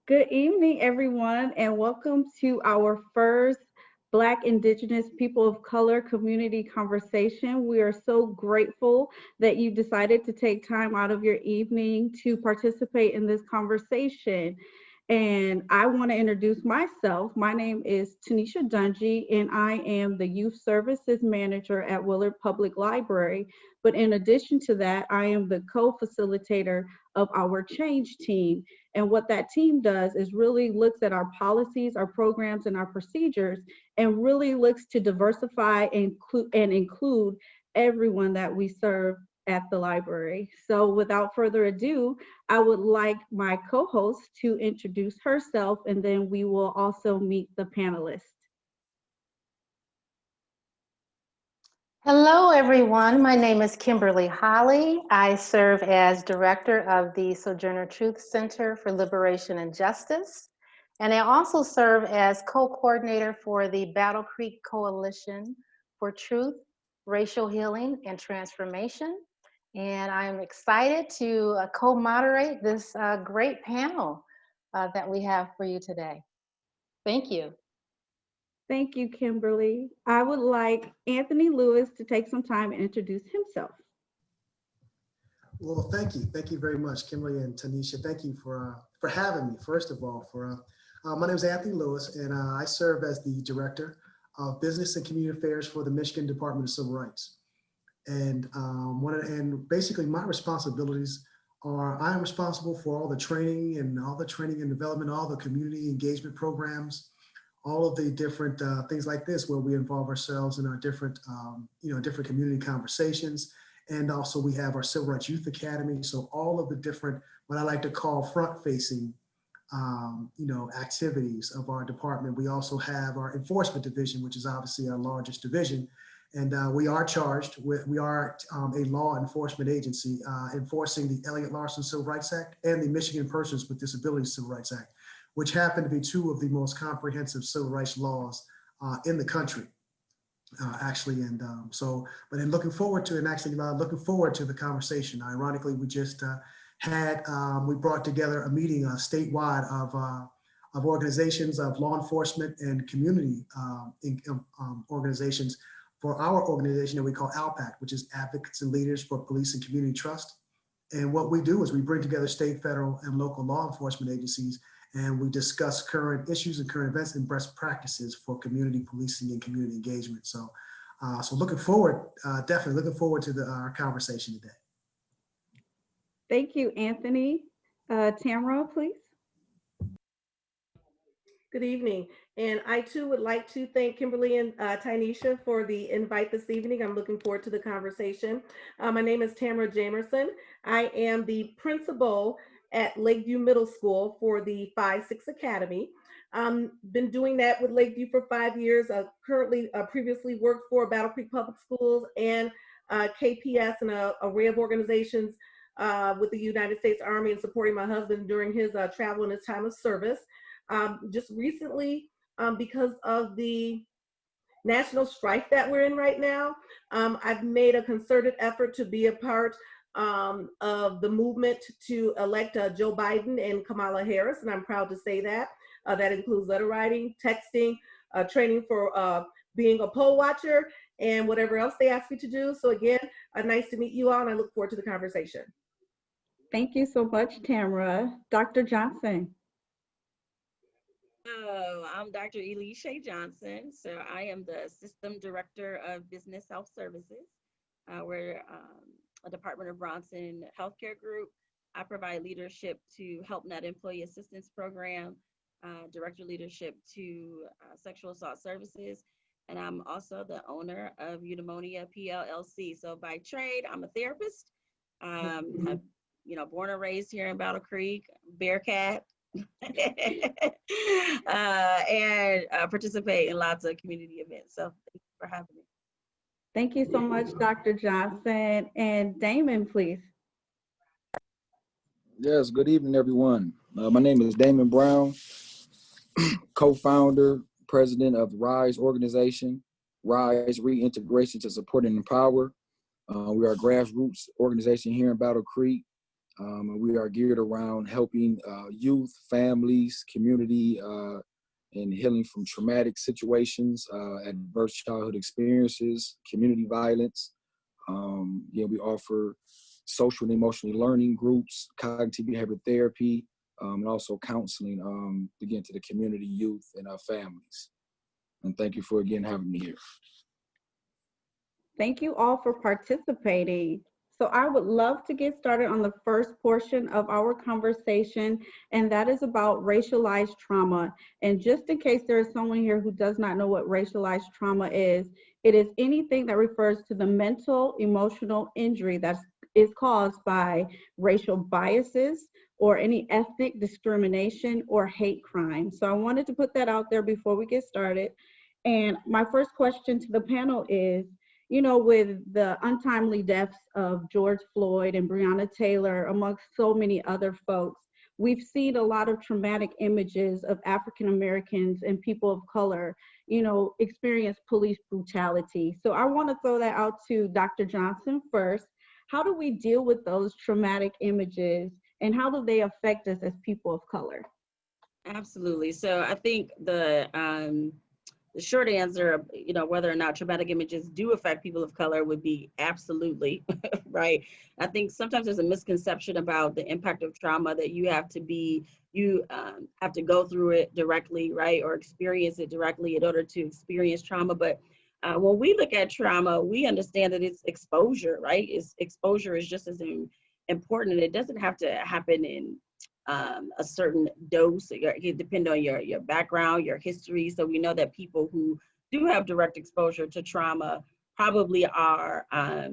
Good evening, everyone, and welcome to our first Black, Indigenous, People of Color community conversation. We are so grateful that you decided to take time out of your evening to participate in this conversation. And I want to introduce myself. My name is Tynisha Dungey, and I am the Youth Services Manager at Willard Public Library. But in addition to that, I am the co-facilitator of our change team. And what that team does is really looks at our policies, our programs, and our procedures, and really looks to diversify and include everyone that we serve at the library. So without further ado, I would like my co-host to introduce herself, and then we will also meet the panelists. Hello, everyone. My name is Kimberly Holley. I serve as director of the Sojourner Truth Center for Liberation and Justice. And I also serve as co-coordinator for the Battle Creek Coalition for Truth, Racial Healing, and Transformation. And I'm excited to co-moderate this great panel that we have for you today. Thank you. Thank you, Kimberly. I would like Anthony Lewis to take some time and introduce himself. Well, thank you. Thank you very much, Kimberly and Tynisha. Thank you for having me, first of all. My name is Anthony Lewis, and I serve as the Director of Business and Community Affairs for the Michigan Department of Civil Rights. And basically my responsibilities are, I am responsible for all the training and development, all the community engagement programs, all of the different things like this, where we involve ourselves in our different community conversations. And also we have our Civil Rights Youth Academy. So all of the different, what I like to call front-facing, activities of our department. We also have our enforcement division, which is obviously our largest division. And we are a law enforcement agency enforcing the Elliott Larson Civil Rights Act and the Michigan Persons with Disabilities Civil Rights Act, which happen to be two of the most comprehensive civil rights laws in the country, actually. And looking forward to the conversation. Ironically, we just we brought together a meeting statewide of organizations of law enforcement and community organizations for our organization that we call ALPAC, which is Advocates and Leaders for Police and Community Trust. And what we do is we bring together state, federal, and local law enforcement agencies, and we discuss current issues and current events and best practices for community policing and community engagement. So definitely looking forward to our conversation today. Thank you, Anthony. Tamara, please. Good evening. And I too would like to thank Kimberly and Tynisha for the invite this evening. I'm looking forward to the conversation. My name is Tamara Jamierson. I am the principal at Lakeview Middle School for the 5-6 Academy. Been doing that with Lakeview for 5 years. Currently previously worked for Battle Creek Public Schools and KPS and an array of organizations with the United States Army, and supporting my husband during his travel and his time of service. Just recently, because of the national strife that we're in right now, I've made a concerted effort to be a part of the movement to elect Joe Biden and Kamala Harris, and I'm proud to say that. That includes letter writing, texting, training for being a poll watcher, and whatever else they ask me to do. So again, nice to meet you all, and I look forward to the conversation. Thank you so much, Tamara. Dr. Johnson. I'm Dr. Elisha Johnson. So I am the System Director of Business Health Services. We're a Department of Bronson Healthcare Group. I provide leadership to Help Net Employee Assistance Program, Director Leadership to Sexual Assault Services, and I'm also the owner of Eudaimonia PLLC. So by trade, I'm a therapist. I'm, born and raised here in Battle Creek, Bearcat. And participate in lots of community events. So thank you for having me. Thank you so much, Dr. Johnson. And Damon, please. Yes, good evening, everyone. My name is Damon Brown, co-founder, president of RISE organization, RISE Reintegration to Support and Empower. We are a grassroots organization here in Battle Creek, And we are geared around helping youth, families, community, and healing from traumatic situations, adverse childhood experiences, community violence. We offer social and emotional learning groups, cognitive behavioral therapy, and also counseling, again, to the community, youth, and our families. And thank you for, again, having me here. Thank you all for participating. So I would love to get started on the first portion of our conversation, and that is about racialized trauma. And just in case there is someone here who does not know what racialized trauma is, it is anything that refers to the mental, emotional injury that is caused by racial biases or any ethnic discrimination or hate crime. So I wanted to put that out there before we get started. And my first question to the panel is, with the untimely deaths of George Floyd and Breonna Taylor, amongst so many other folks, we've seen a lot of traumatic images of African Americans and people of color, experience police brutality. So I want to throw that out to Dr. Johnson first. How do we deal with those traumatic images, and how do they affect us as people of color? Absolutely. So I think the short answer, whether or not traumatic images do affect people of color would be absolutely, right? I think sometimes there's a misconception about the impact of trauma that you have to go through it directly, right? Or experience it directly in order to experience trauma. But when we look at trauma, we understand that it's exposure, right? Exposure is just as important, and it doesn't have to happen in a certain dose. It depends on your background, your history. So we know that people who do have direct exposure to trauma probably are have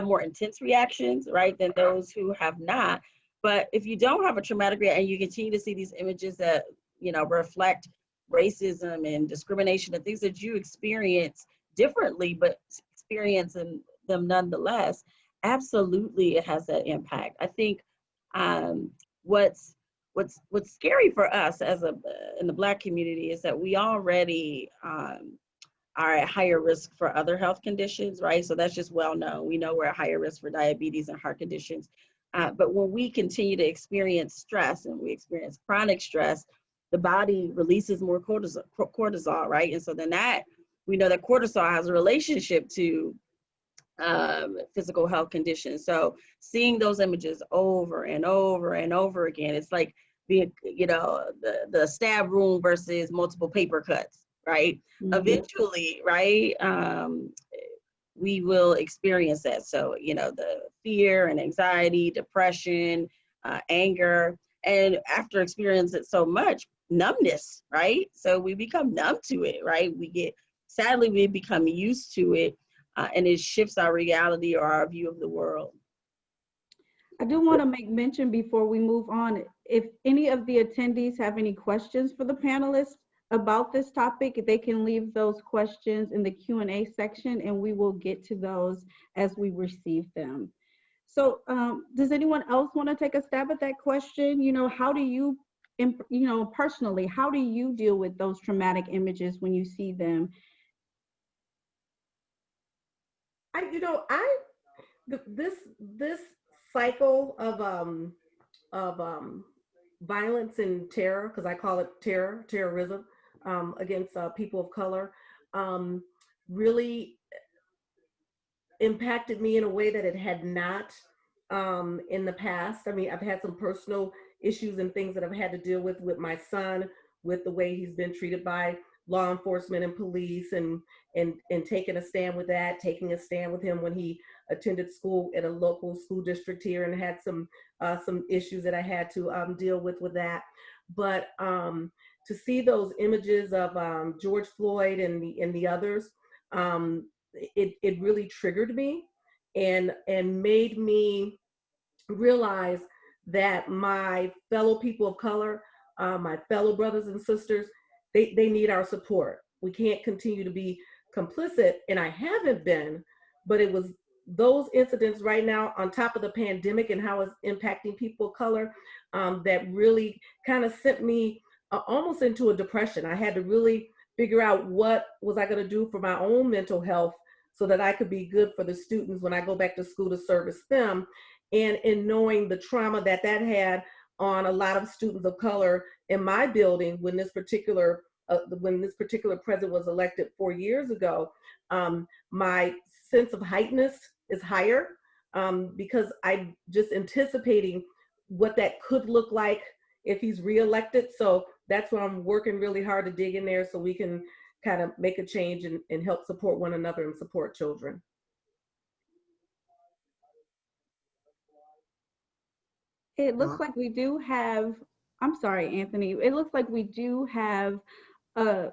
more intense reactions, right, than those who have not. But if you don't have a traumatic reaction and you continue to see these images that reflect racism and discrimination and things that you experience differently, but experiencing them nonetheless, absolutely it has that impact. I think what's scary for us in the Black community is that we already are at higher risk for other health conditions, right? So that's just well known. We know we're at higher risk for diabetes and heart conditions. But when we continue to experience stress and we experience chronic stress, the body releases more cortisol, right? And so then we know that cortisol has a relationship to physical health conditions. So seeing those images over and over and over again, it's like being, the stab wound versus multiple paper cuts, right? Mm-hmm. Eventually, right, we will experience that. So, the fear and anxiety, depression, anger, and after experiencing it so much, numbness, right? So we become numb to it, right? Sadly, we become used to it. And it shifts our reality or our view of the world. I do want to make mention before we move on, if any of the attendees have any questions for the panelists about this topic, they can leave those questions in the Q&A section and we will get to those as we receive them. So does anyone else want to take a stab at that question? How do you, personally, how do you deal with those traumatic images when you see them? This cycle of violence and terror, because I call it terrorism against people of color, really impacted me in a way that it had not in the past. I mean, I've had some personal issues and things that I've had to deal with my son, with the way he's been treated by law enforcement and police, and taking a stand with that, taking a stand with him when he attended school at a local school district here and had some issues that I had to deal with that. But to see those images of George Floyd and the others, it really triggered me and made me realize that my fellow people of color, my fellow brothers and sisters, they need our support. We can't continue to be complicit, and I haven't been, but it was those incidents right now on top of the pandemic and how it's impacting people of color that really kind of sent me almost into a depression. I had to really figure out what was I going to do for my own mental health so that I could be good for the students when I go back to school to service them. and in knowing the trauma that that had on a lot of students of color in my building when this particular president was elected 4 years ago, my sense of heightenedness is higher, because I'm just anticipating what that could look like if he's reelected. So that's why I'm working really hard to dig in there so we can kind of make a change and help support one another and support children. It looks like we do have, I'm sorry, Anthony, it looks like we do have a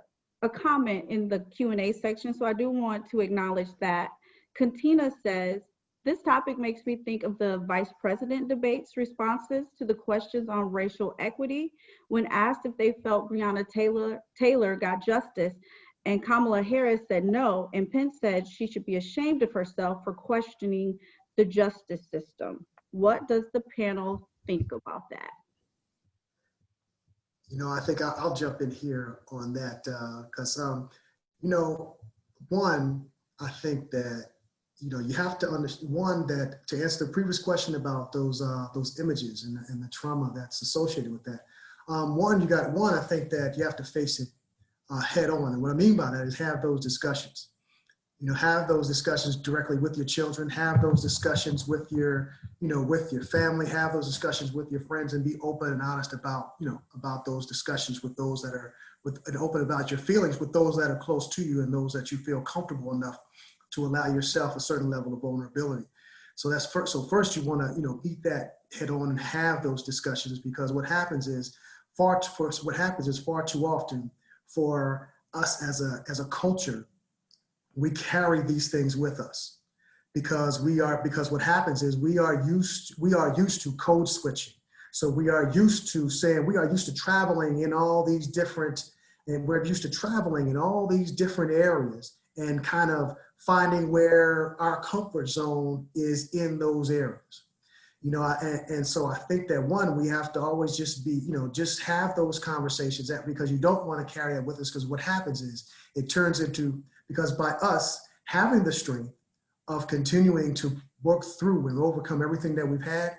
comment in the Q&A section, so I do want to acknowledge that. Cantina says, this topic makes me think of the vice president debate's responses to the questions on racial equity. When asked if they felt Breonna Taylor got justice, and Kamala Harris said no, and Pence said she should be ashamed of herself for questioning the justice system. What does the panel think about that? You know, I think I'll jump in here on that because, you know, one, I think that, you know, you have to understand, one, that to answer the previous question about those images and the trauma that's associated with that. I think that you have to face it head on. And what I mean by that is have those discussions. You know, have those discussions directly with your children, have those discussions with your, you know, with your family, have those discussions with your friends, and be open and honest about, you know, about those discussions with those that are, and open about your feelings with those that are close to you and those that you feel comfortable enough to allow yourself a certain level of vulnerability. So that's first. So first you want to, you know, beat that head on and have those discussions, because what happens is far too often for us as a culture, we carry these things with us because what happens is we are used to code switching. So we are used to traveling in all these different, and we're used to traveling in all these different areas and kind of finding where our comfort zone is in those areas. You know, and so I think that one, we have to always just be, you know, just have those conversations, because you don't want to carry that with us, because what happens is it turns into, because by us having the strength of continuing to work through and overcome everything that we've had,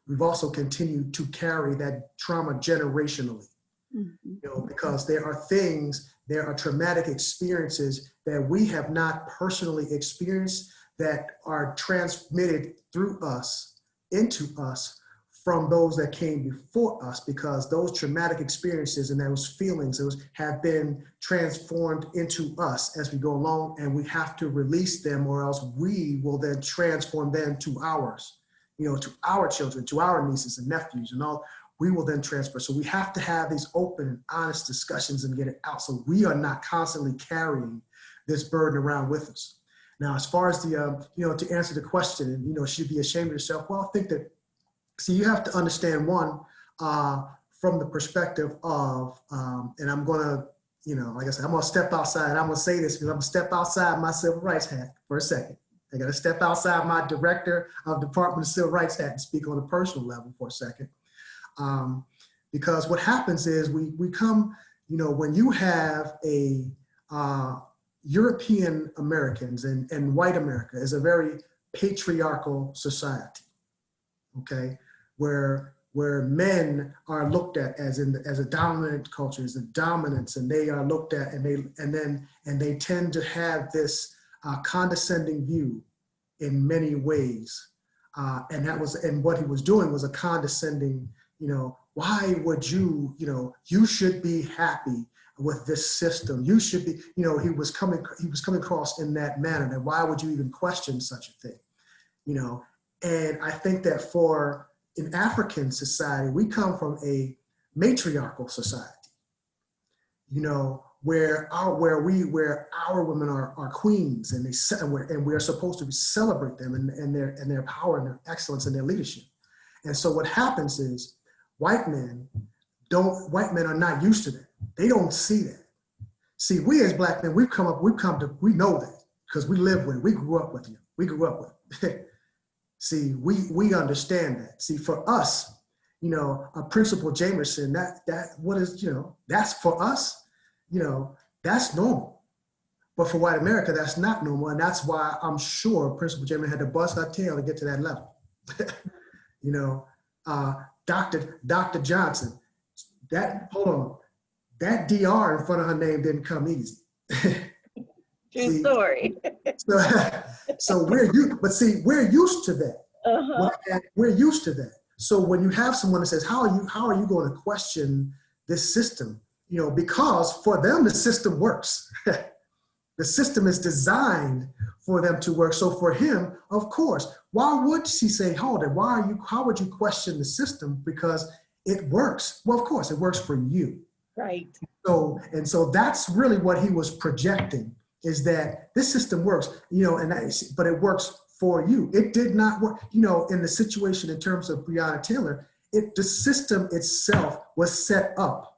we've also continued to carry that trauma generationally. Mm-hmm. You know, because there are traumatic experiences that we have not personally experienced that are transmitted through us into us from those that came before us, because those traumatic experiences and those feelings have been transformed into us as we go along, and we have to release them, or else we will then transform them to ours, you know, to our children, to our nieces and nephews and all. We will then transfer. So we have to have these open and honest discussions and get it out, so we are not constantly carrying this burden around with us. Now, as far as the, you know, to answer the question, you know, should be ashamed of yourself. Well, I think that, see, you have to understand one, from the perspective of, and I'm going to, you know, like I said, I'm going to step outside. I'm going to say this because I'm going to step outside my civil rights hat for a second. I got to step outside my director of Department of Civil Rights hat and speak on a personal level for a second. Because what happens is we come, you know, when you have a, European Americans and white America is a very patriarchal society, okay, where men are looked at as a dominant culture, as a dominance, and they are looked at, and they tend to have this condescending view in many ways, and what he was doing was a condescending, you know, why would you, you know, you should be happy with this system. You should be, you know, he was coming across in that manner. And why would you even question such a thing? You know, and I think that in African society, we come from a matriarchal society, you know, where our women are queens, and we are supposed to celebrate them and their power and their excellence and their leadership. And so what happens is white men are not used to that. They don't see that. See, we as Black men, we know that because we live with it. We grew up with it. See, we understand that. See, for us, you know, Principal Jamierson, that's for us, you know, that's normal. But for white America, that's not normal. And that's why I'm sure Principal Jamierson had to bust her tail to get to that level. You know, Dr. Johnson, hold on, that DR in front of her name didn't come easy. True story. So we're used to that. We're used to that. So when you have someone that says, how are you going to question this system? You know, because for them, the system works. The system is designed for them to work. So for him, of course, why would she say, hold it, how would you question the system? Because it works. Well, of course, it works for you. Right. So that's really what he was projecting, is that this system works, you know, but it works for you. It did not work, you know, in the situation in terms of Breonna Taylor, the system itself was set up.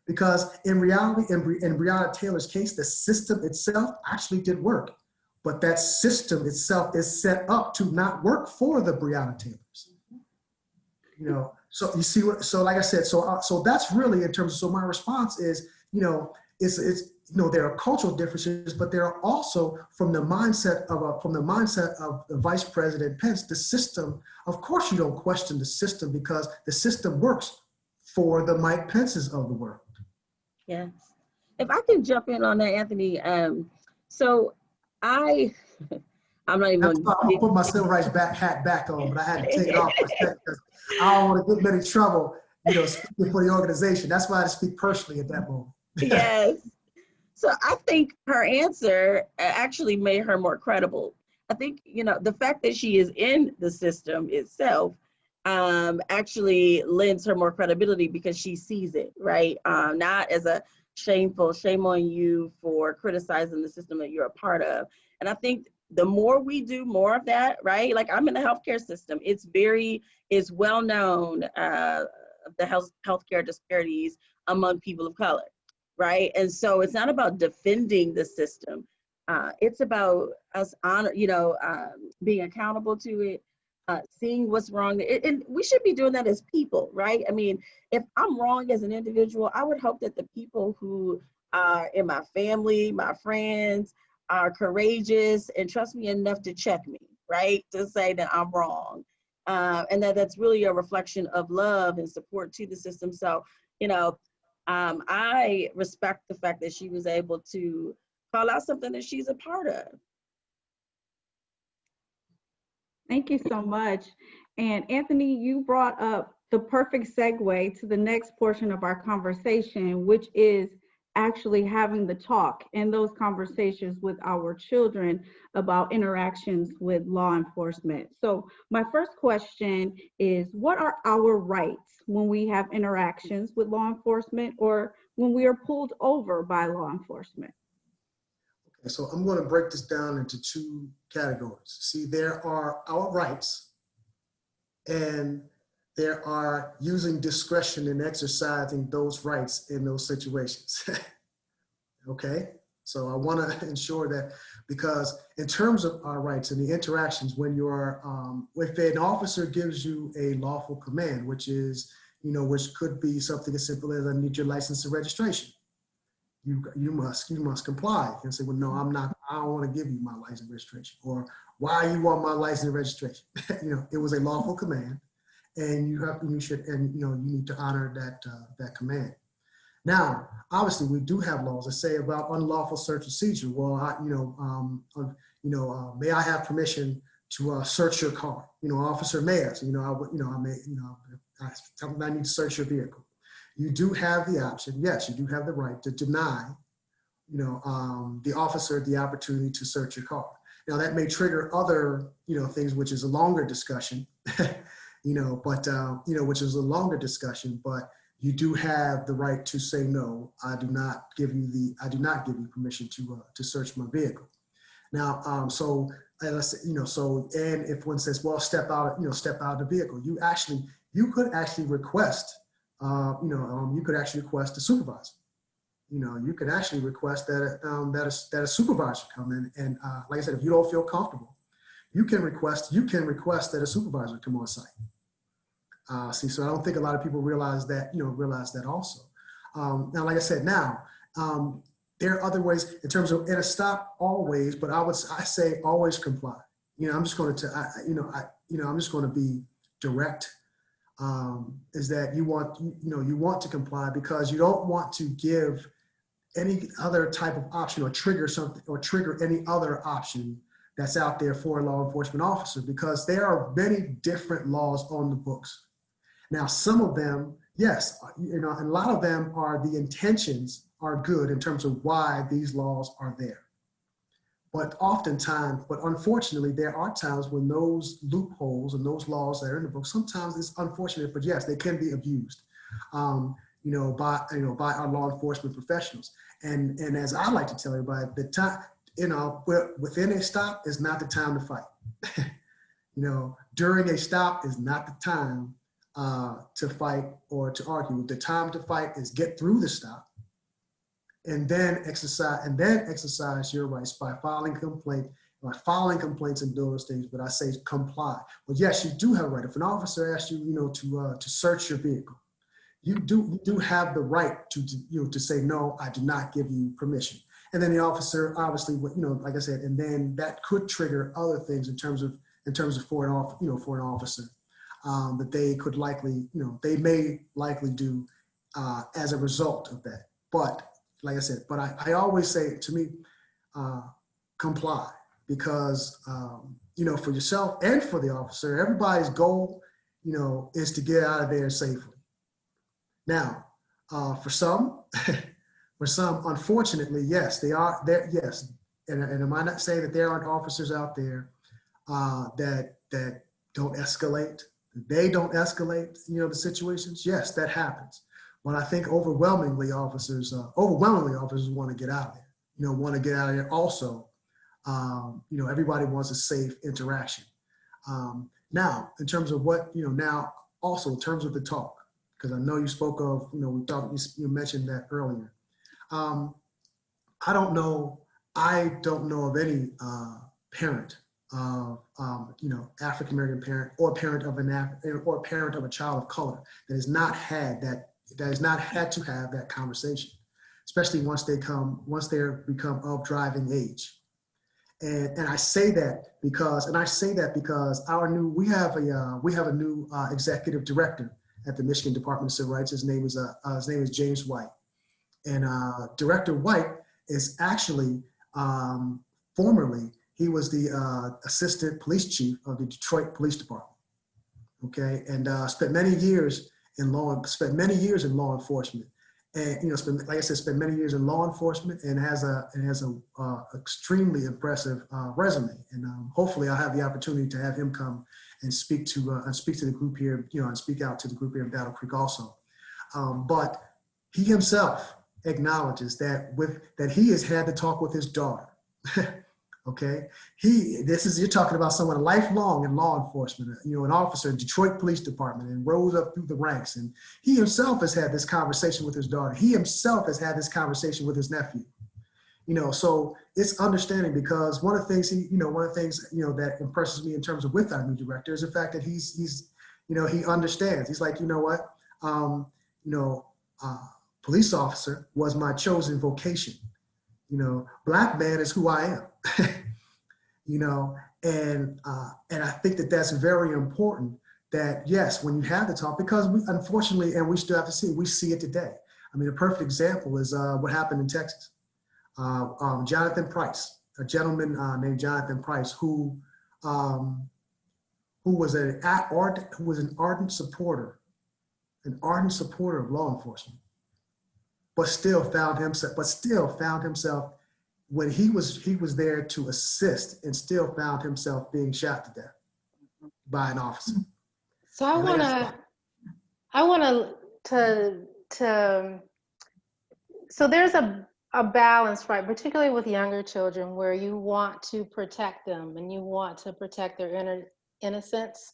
Because in reality, in Breonna Taylor's case, the system itself actually did work. But that system itself is set up to not work for the Breonna Taylors. You know, so you see what, so like I said, so that's really in terms of, so my response is, you know, it's you know, there are cultural differences, but there are also from the mindset of the Vice President Pence, the system, of course you don't question the system because the system works for the Mike Pences of the world. Yes. If I can jump in on that, Anthony. So I'm not even going to put my civil rights hat back on, but I had to take it off because I don't want to get in any trouble, you know, speaking for the organization. That's why I had to speak personally at that moment. Yes. So I think her answer actually made her more credible. I think, you know, the fact that she is in the system itself actually lends her more credibility because she sees it, right? Not as a shameful, shame on you for criticizing the system that you're a part of. And I think the more we do more of that, right? Like I'm in the healthcare system. It's well known the healthcare disparities among people of color, right? And so it's not about defending the system. It's about us being accountable to it. Seeing what's wrong, and we should be doing that as people, right? I mean, if I'm wrong as an individual, I would hope that the people who are in my family, my friends, are courageous and trust me enough to check me, right? To say that I'm wrong, and that's really a reflection of love and support to the system. So, you know, I respect the fact that she was able to call out something that she's a part of. Thank you so much. And Anthony, you brought up the perfect segue to the next portion of our conversation, which is actually having the talk and those conversations with our children about interactions with law enforcement. So my first question is, what are our rights when we have interactions with law enforcement or when we are pulled over by law enforcement? Okay, so I'm going to break this down into two categories. See, there are our rights and there are using discretion and exercising those rights in those situations. Okay, so I want to ensure that, because in terms of our rights and the interactions, when you are, if an officer gives you a lawful command, which is, you know, which could be something as simple as I need your license and registration. You must comply and say, well, no, I don't want to give you my license and registration, or why you want my license and registration. You know, it was a lawful command, and you need to honor that command. Now, obviously, we do have laws that say about unlawful search and seizure. Well, may I have permission to search your car? You know, officer may ask. I need to search your vehicle. You do have the option. Yes, you do have the right to deny, the officer the opportunity to search your car. Now that may trigger other, things, which is a longer discussion, which is a longer discussion, but you do have the right to say, no, I do not give you permission to search my vehicle. Now, and if one says, well, step out of the vehicle, you could actually request, a supervisor. You could actually request that a supervisor come in, and like I said, if you don't feel comfortable, you can request that a supervisor come on site. So I don't think a lot of people realize that also. Now, like I said, there are other ways in terms of, and a stop always, but I say always comply. I'm just going to be direct, is that you want to comply because you don't want to give any other type of option or trigger something or trigger any other option that's out there for a law enforcement officer, because there are many different laws on the books. Now, some of them, yes, and a lot of them are, the intentions are good in terms of why these laws are there. But oftentimes, but unfortunately, there are times when those loopholes and those laws that are in the book, sometimes it's unfortunate, but yes, they can be abused, by our law enforcement professionals. And as I like to tell everybody, the time, within a stop is not the time to fight. During a stop is not the time to fight or to argue. The time to fight is get through the stop, and then exercise your rights by filing complaints and doing those things. But I say comply. But yes, you do have a right. If an officer asks you, to search your vehicle, you do have the right to say, no, I do not give you permission. And then the officer, obviously, like I said, and then that could trigger other things in terms of for an officer that they could likely, they may likely do as a result of that. But like I said, I always say, to me, comply, because for yourself and for the officer, everybody's goal, is to get out of there safely. Now, for some, unfortunately, yes, they are there. Yes, and am I not saying that there aren't officers out there that don't escalate? They don't escalate, the situations. Yes, that happens. But I think overwhelmingly officers want to get out of there. Want to get out of there. Also, everybody wants a safe interaction. Now, in terms of what now, also in terms of the talk, because I know you spoke of, you mentioned that earlier. I don't know of any parent of African American parent or parent of a child of color that has not had to have that conversation, especially once they become of driving age. And I say that because we have a new executive director at the Michigan Department of Civil Rights. His name is James White. And Director White is actually, formerly, he was the assistant police chief of the Detroit Police Department. Okay, and spent many years in law enforcement, and spent many years in law enforcement, and has a extremely impressive resume. And hopefully, I'll have the opportunity to have him come and speak to the group here, and speak out to the group here in Battle Creek also. But he himself acknowledges that he has had to talk with his daughter. Okay, you're talking about someone lifelong in law enforcement, an officer in Detroit Police Department, and rose up through the ranks. And he himself has had this conversation with his daughter. He himself has had this conversation with his nephew. So it's understanding, because one of the things that impresses me in terms of with our new director is the fact that he understands. He's like, police officer was my chosen vocation. Black man is who I am. And I think that that's very important, that yes, when you have the talk, because unfortunately, and we still have to we see it today. I mean, a perfect example is what happened in Texas. Jonathan Price, a gentleman named Jonathan Price, who was an ardent supporter of law enforcement, but still found himself when he was there to assist, and still found himself being shot to death by an officer. So I want to so there's a balance, right? Particularly with younger children, where you want to protect them and you want to protect their innocence,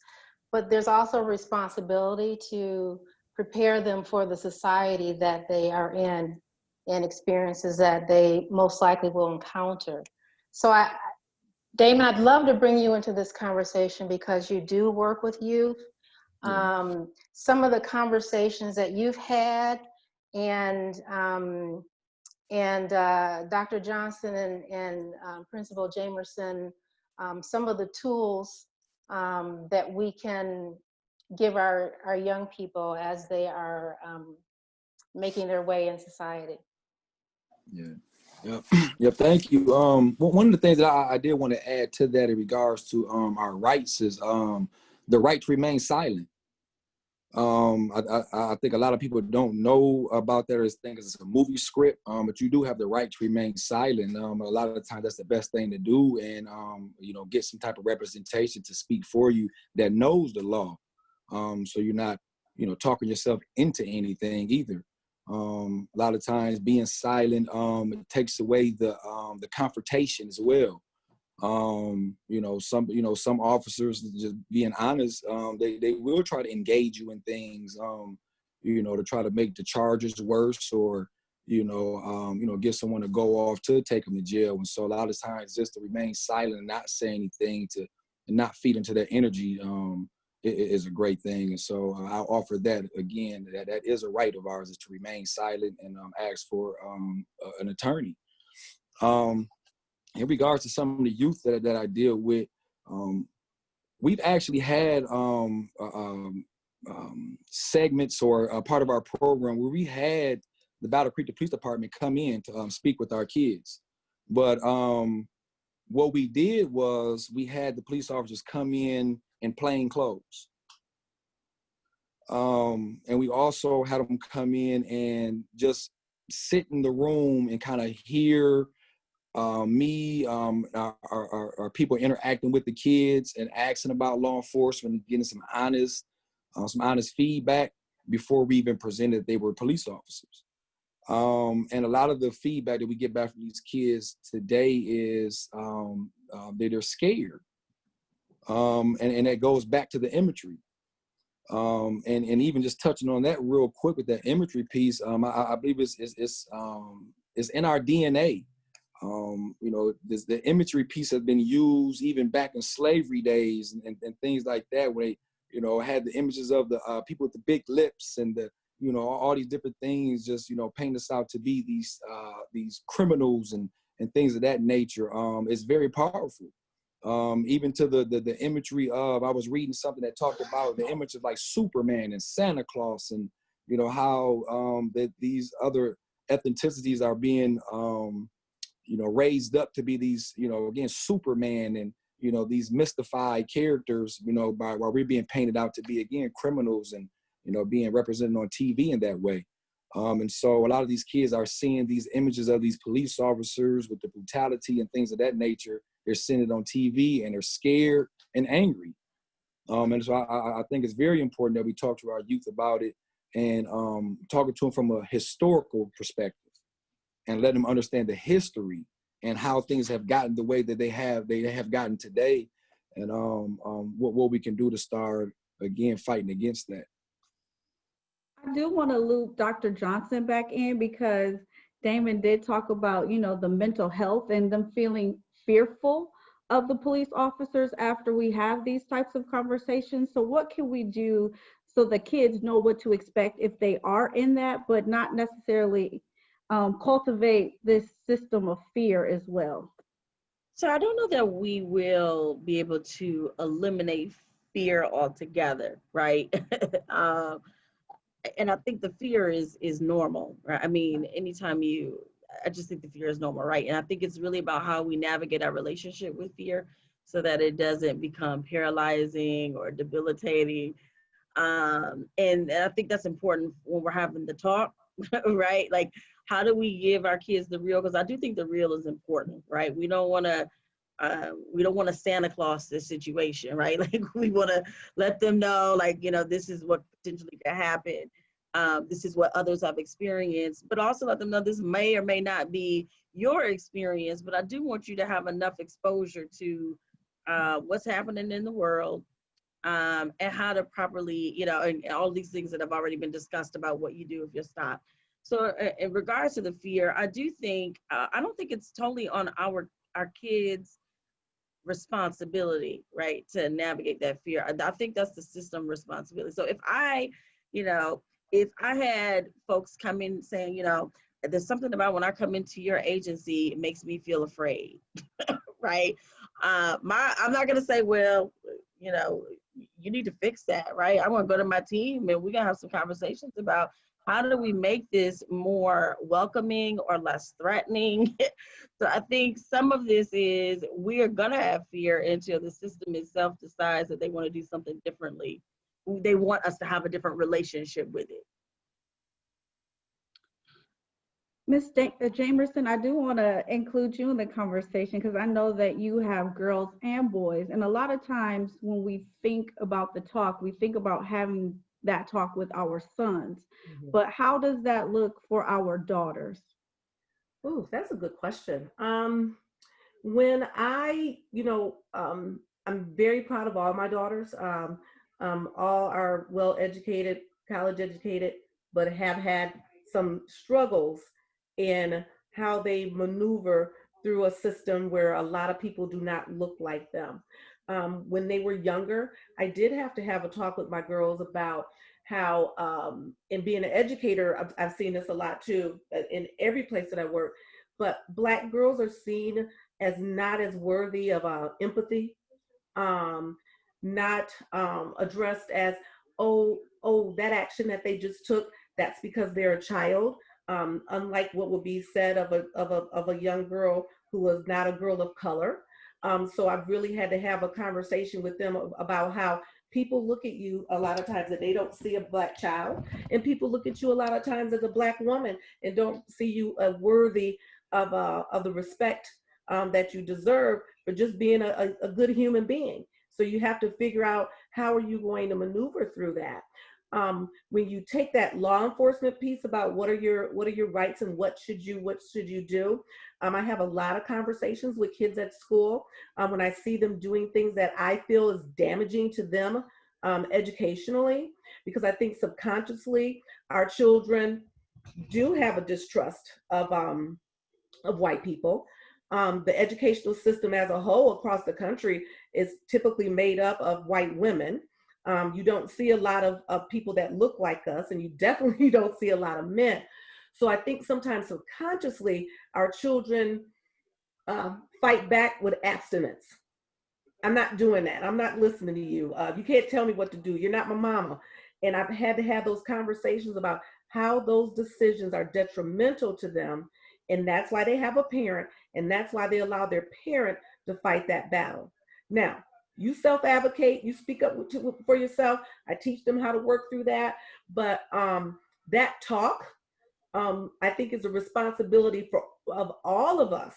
but there's also a responsibility to prepare them for the society that they are in and experiences that they most likely will encounter. So Damon, I'd love to bring you into this conversation because you do work with youth. Some of the conversations that you've had, and Dr. Johnson and Principal Jamierson, some of the tools that we can give our young people as they are making their way in society. Yeah. Yep. Yep. Thank you. One of the things that I did want to add to that in regards to our rights is the right to remain silent. I think a lot of people don't know about that or think it's a movie script, but you do have the right to remain silent. A lot of the times that's the best thing to do, and get some type of representation to speak for you that knows the law. So you're not, talking yourself into anything either. A lot of times being silent, it takes away the confrontation as well. Some officers, just being honest, they will try to engage you in things, to try to make the charges worse, or get someone to go off to take them to jail. And so a lot of times just to remain silent and not say anything and not feed into their energy is a great thing. And so I'll offer that again, that is a right of ours, is to remain silent and ask for an attorney. In regards to some of the youth that I deal with, we've actually had segments or a part of our program where we had the Battle Creek Police Department come in to speak with our kids. But what we did was we had the police officers come in plain clothes. And we also had them come in and just sit in the room and kind of hear our people interacting with the kids and asking about law enforcement and getting some honest feedback before we even presented they were police officers. And a lot of the feedback that we get back from these kids today is that they're scared. And that goes back to the imagery. And even just touching on that real quick with that imagery piece, I believe it's in our DNA. The imagery piece has been used even back in slavery days and things like that, where they, had the images of the people with the big lips and the, all these different things, just, paint us out to be these criminals and things of that nature. It's very powerful. Even to the imagery of, I was reading something that talked about the image of like Superman and Santa Claus and, how that these other ethnicities are being, raised up to be these, again, Superman and, these mystified characters, while we're being painted out to be, again, criminals and, being represented on TV in that way. And so a lot of these kids are seeing these images of these police officers with the brutality and things of that nature. They're seeing it on TV and they're scared and angry. And so I think it's very important that we talk to our youth about it and talking to them from a historical perspective and let them understand the history and how things have gotten the way that they have gotten today, and what we can do to start, again, fighting against that. I do want to loop Dr. Johnson back in because Damon did talk about, the mental health and them feeling fearful of the police officers after we have these types of conversations. So what can we do so the kids know what to expect if they are in that, but not necessarily cultivate this system of fear as well? So I don't know that we will be able to eliminate fear altogether, right? And I think the fear is normal, right? I mean, I just think the fear is normal, right? And I think it's really about how we navigate our relationship with fear so that it doesn't become paralyzing or debilitating. And I think that's important when we're having the talk, right? Like, how do we give our kids the real? Because I do think the real is important, right? We don't want to Santa Claus this situation, right? Like, we want to let them know, like, this is what potentially could happen. This is what others have experienced, but also let them know this may or may not be your experience, but I do want you to have enough exposure to what's happening in the world and how to properly, and all these things that have already been discussed about what you do if you're stopped. So in regards to the fear, I do think, I don't think it's totally on our kids' responsibility, right, to navigate that fear. I think that's the system responsibility. So if I had folks come in saying, there's something about when I come into your agency, it makes me feel afraid, right? I'm not going to say, well, you need to fix that, right? I want to go to my team and we're going to have some conversations about how do we make this more welcoming or less threatening? So I think some of this is we are going to have fear until the system itself decides that they want to do something differently. They want us to have a different relationship with it. Ms. Jamierson, I do want to include you in the conversation because I know that you have girls and boys. And a lot of times when we think about the talk, we think about having that talk with our sons. Mhm. But how does that look for our daughters? Ooh, that's a good question. When I, I'm very proud of all my daughters. All are well educated, college educated, but have had some struggles in how they maneuver through a system where a lot of people do not look like them. When they were younger, I did have to have a talk with my girls about how, in being an educator, I've seen this a lot too, in every place that I work, but Black girls are seen as not as worthy of empathy, not addressed as, oh, that action that they just took, that's because they're a child. Unlike what would be said of a young girl who was not a girl of color. So I've really had to have a conversation with them about how people look at you a lot of times that they don't see a Black child, and people look at you a lot of times as a Black woman and don't see you worthy of the respect that you deserve for just being a good human being. So you have to figure out how are you going to maneuver through that. When you take that law enforcement piece about what are your rights and what should you do, I have a lot of conversations with kids at school when I see them doing things that I feel is damaging to them educationally, because I think subconsciously our children do have a distrust of white people. The educational system as a whole across the country is typically made up of white women. You don't see a lot of people that look like us, and you definitely don't see a lot of men. So I think sometimes subconsciously our children fight back with abstinence. I'm not doing that. I'm not listening to you. You can't tell me what to do. You're not my mama. And I've had to have those conversations about how those decisions are detrimental to them. And that's why they have a parent, and that's why they allow their parent to fight that battle. Now, you self-advocate, you speak up for yourself. I teach them how to work through that. But that talk, I think, is a responsibility of all of us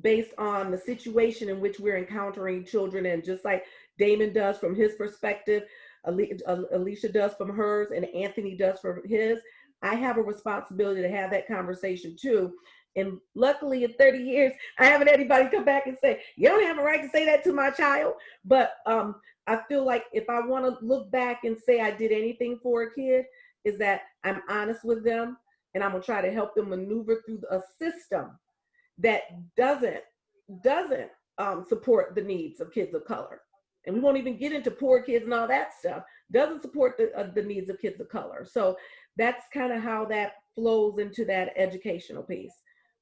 based on the situation in which we're encountering children. And just like Damon does from his perspective, Alicia does from hers, and Anthony does from his, I have a responsibility to have that conversation too. And luckily in 30 years, I haven't had anybody come back and say, you don't have a right to say that to my child. But I feel like if I want to look back and say I did anything for a kid, is that I'm honest with them, and I'm gonna try to help them maneuver through a system that doesn't support the needs of kids of color. And we won't even get into poor kids and all that stuff. Doesn't support the needs of kids of color. So that's kind of how that flows into that educational piece.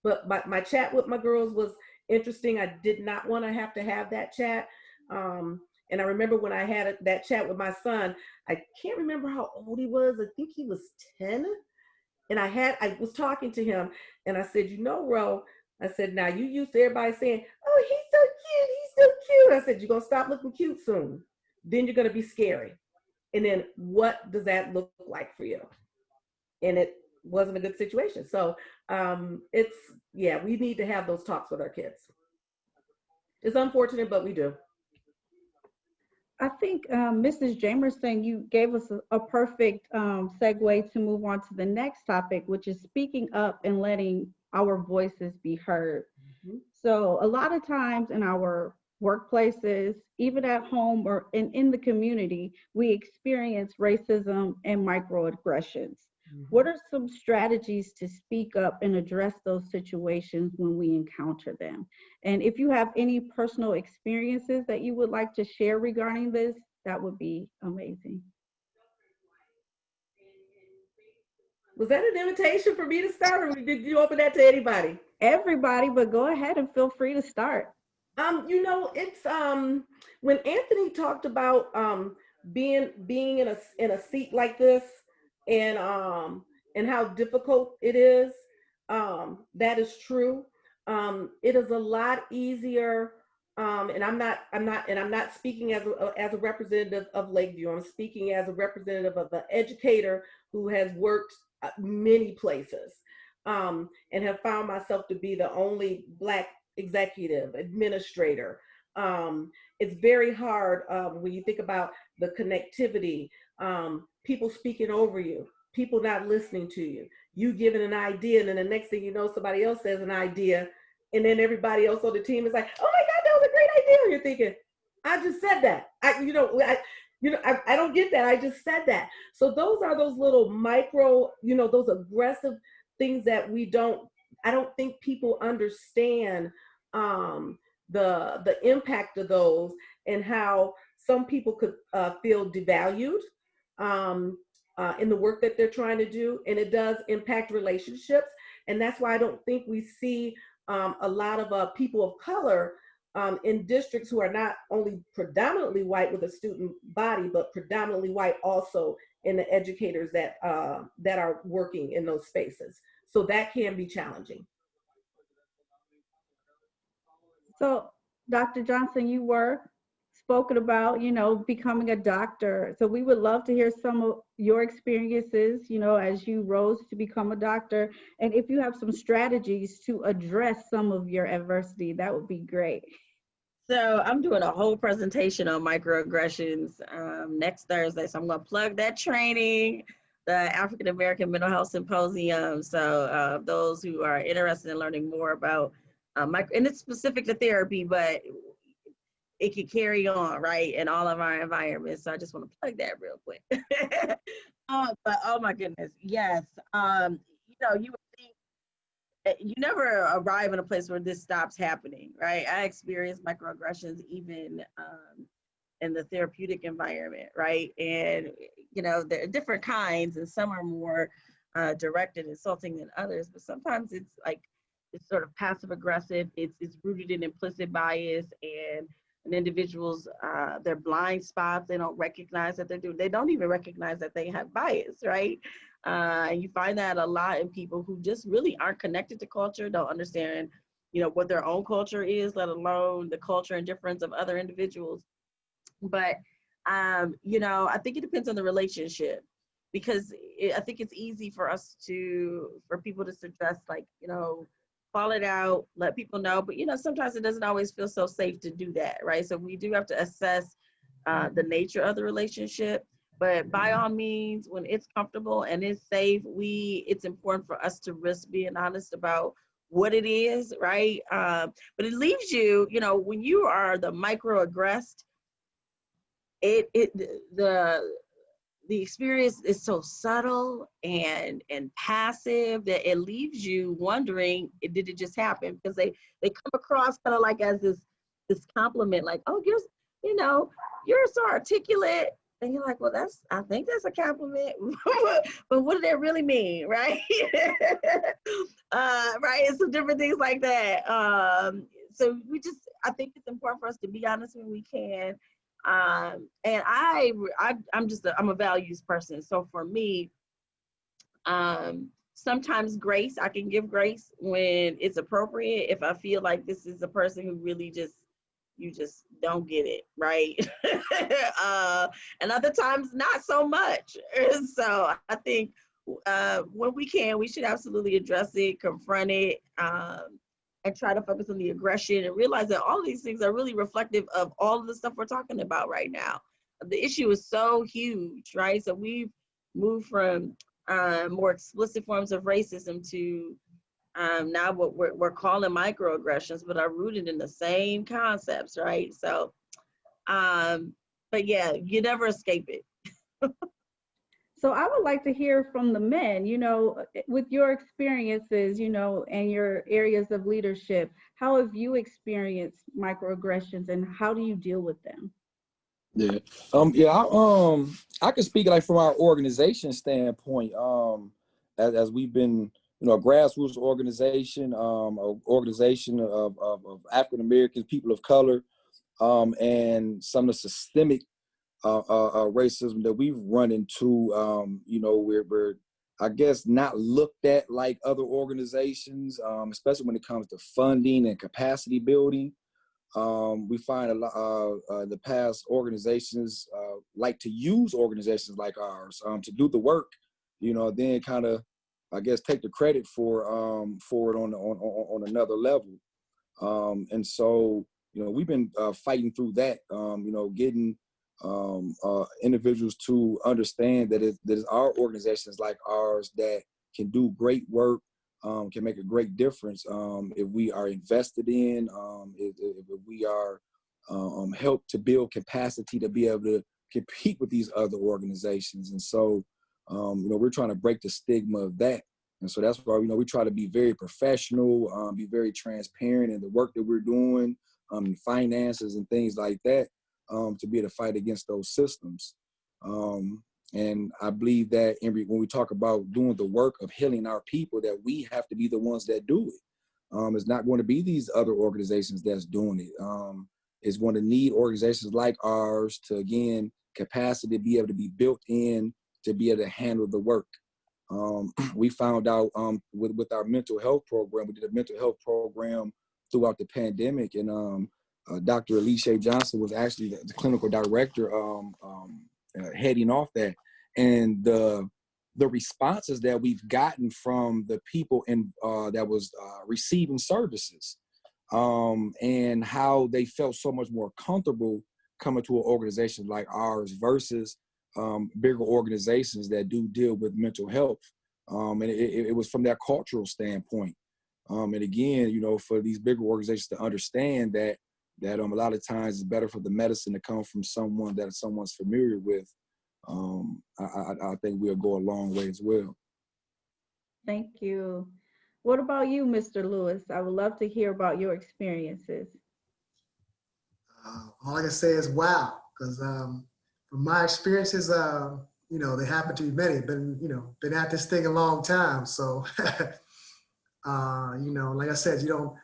But my chat with my girls was interesting. I did not want to have that chat. And I remember when I had that chat with my son, I can't remember how old he was. I think he was 10. And I was talking to him, and I said, Ro, I said, now you used to everybody saying, oh, he's so cute, he's so cute. I said, you're gonna stop looking cute soon. Then you're gonna be scary. And then what does that look like for you? And it wasn't a good situation. So we need to have those talks with our kids. It's unfortunate, but we do. I think, Mrs. Jamierson, you gave us a perfect segue to move on to the next topic, which is speaking up and letting our voices be heard. Mm-hmm. So a lot of times in our workplaces, even at home or in the community, we experience racism and microaggressions. Mm-hmm. What are some strategies to speak up and address those situations when we encounter them? And if you have any personal experiences that you would like to share regarding this, that would be amazing. Was that an invitation for me to start, or did you open that to anybody? Everybody, but go ahead and feel free to start. It's when Anthony talked about being in a seat like this, and how difficult it is, that is true. It is a lot easier, and I'm not speaking as a representative of Lakeview. I'm speaking as a representative of an educator who has worked many places, and have found myself to be the only Black executive administrator. It's very hard when you think about the connectivity, people speaking over you, people not listening to you, you giving an idea, and then the next thing you know, somebody else says an idea, and then everybody else on the team is like, "Oh my God, that was a great idea!" And you're thinking, "I just said that. I don't get that. I just said that." So those are those little micro, those aggressive things that I don't think people understand, the impact of those, and how some people could feel devalued in the work that they're trying to do, and it does impact relationships. And that's why I don't think we see a lot of people of color in districts who are not only predominantly white with a student body, but predominantly white also in the educators that are working in those spaces. So that can be challenging. So, Dr. Johnson, you were spoken about, becoming a doctor. So we would love to hear some of your experiences, as you rose to become a doctor. And if you have some strategies to address some of your adversity, that would be great. So I'm doing a whole presentation on microaggressions next Thursday. So I'm going to plug that training, the African American Mental Health Symposium. So those who are interested in learning more about and it's specific to therapy, but it can carry on, right, in all of our environments. So I just want to plug that real quick. But oh my goodness, yes. You would think you never arrive in a place where this stops happening, right? I experienced microaggressions even in the therapeutic environment, right? And there are different kinds, and some are more direct and insulting than others. But sometimes it's like it's sort of passive aggressive. It's rooted in implicit bias, and individuals, their blind spots, they don't recognize that they don't even recognize that they have bias, right? And you find that a lot in people who just really aren't connected to culture, don't understand, what their own culture is, let alone the culture and difference of other individuals. But, I think it depends on the relationship, because I think it's easy for people to suggest, like, call it out, let people know. But, sometimes it doesn't always feel so safe to do that, right? So we do have to assess the nature of the relationship. But by all means, when it's comfortable and it's safe, it's important for us to risk being honest about what it is, right? But it leaves you, when you are the microaggressed, the experience is so subtle and passive that it leaves you wondering, did it just happen? Because they come across kind of like as this compliment, like, "Oh, you're so articulate." And you're like, "Well, I think that's a compliment." But what did that really mean, right? Right, and some different things like that. So I think it's important for us to be honest when we can. And I'm a values person. So for me, sometimes I can give grace when it's appropriate. If I feel like this is a person who really you just don't get it, right? And other times not so much. So I think when we can, we should absolutely address it, confront it, and try to focus on the aggression and realize that all of these things are really reflective of all of the stuff we're talking about right now. The issue is so huge, right? So we've moved from more explicit forms of racism to now what we're calling microaggressions, but are rooted in the same concepts, right? So, but yeah, you never escape it. So I would like to hear from the men, with your experiences, and your areas of leadership, how have you experienced microaggressions and how do you deal with them? Yeah. I can speak like from our organization standpoint, as we've been, a grassroots organization, an organization of African Americans, people of color, and some of the systemic racism that we've run into, you know, we're, I guess, not looked at like other organizations, especially when it comes to funding and capacity building. We find a lot in the past organizations like to use organizations like ours to do the work, you know, then kind of, I guess, take the credit for it on another level. And so, you know, we've been fighting through that, you know, getting individuals to understand that it's our organizations like ours that can do great work, can make a great difference if we are invested in, if we are helped to build capacity to be able to compete with these other organizations. And so, you know, we're trying to break the stigma of that. And so that's why, you know, we try to be very professional, be very transparent in the work that we're doing, finances and things like that, to be able to fight against those systems. And I believe that when we talk about doing the work of healing our people, that we have to be the ones that do it. It's not going to be these other organizations that's doing it. It's going to need organizations like ours to, again, capacity to be able to be built in to be able to handle the work. We found out with our mental health program, we did a mental health program throughout the pandemic, and Dr. Elisha Johnson was actually the clinical director heading off that. And the responses that we've gotten from the people that was receiving services, and how they felt so much more comfortable coming to an organization like ours versus bigger organizations that do deal with mental health. And it was from that cultural standpoint. And again, you know, for these bigger organizations to understand that a lot of times it's better for the medicine to come from someone that someone's familiar with. I think we'll go a long way as well. Thank you. What about you, Mr. Lewis? I would love to hear about your experiences. All I can say is wow, because from my experiences, you know, they happen to be many. Been at this thing a long time, so you know, like I said, you don't,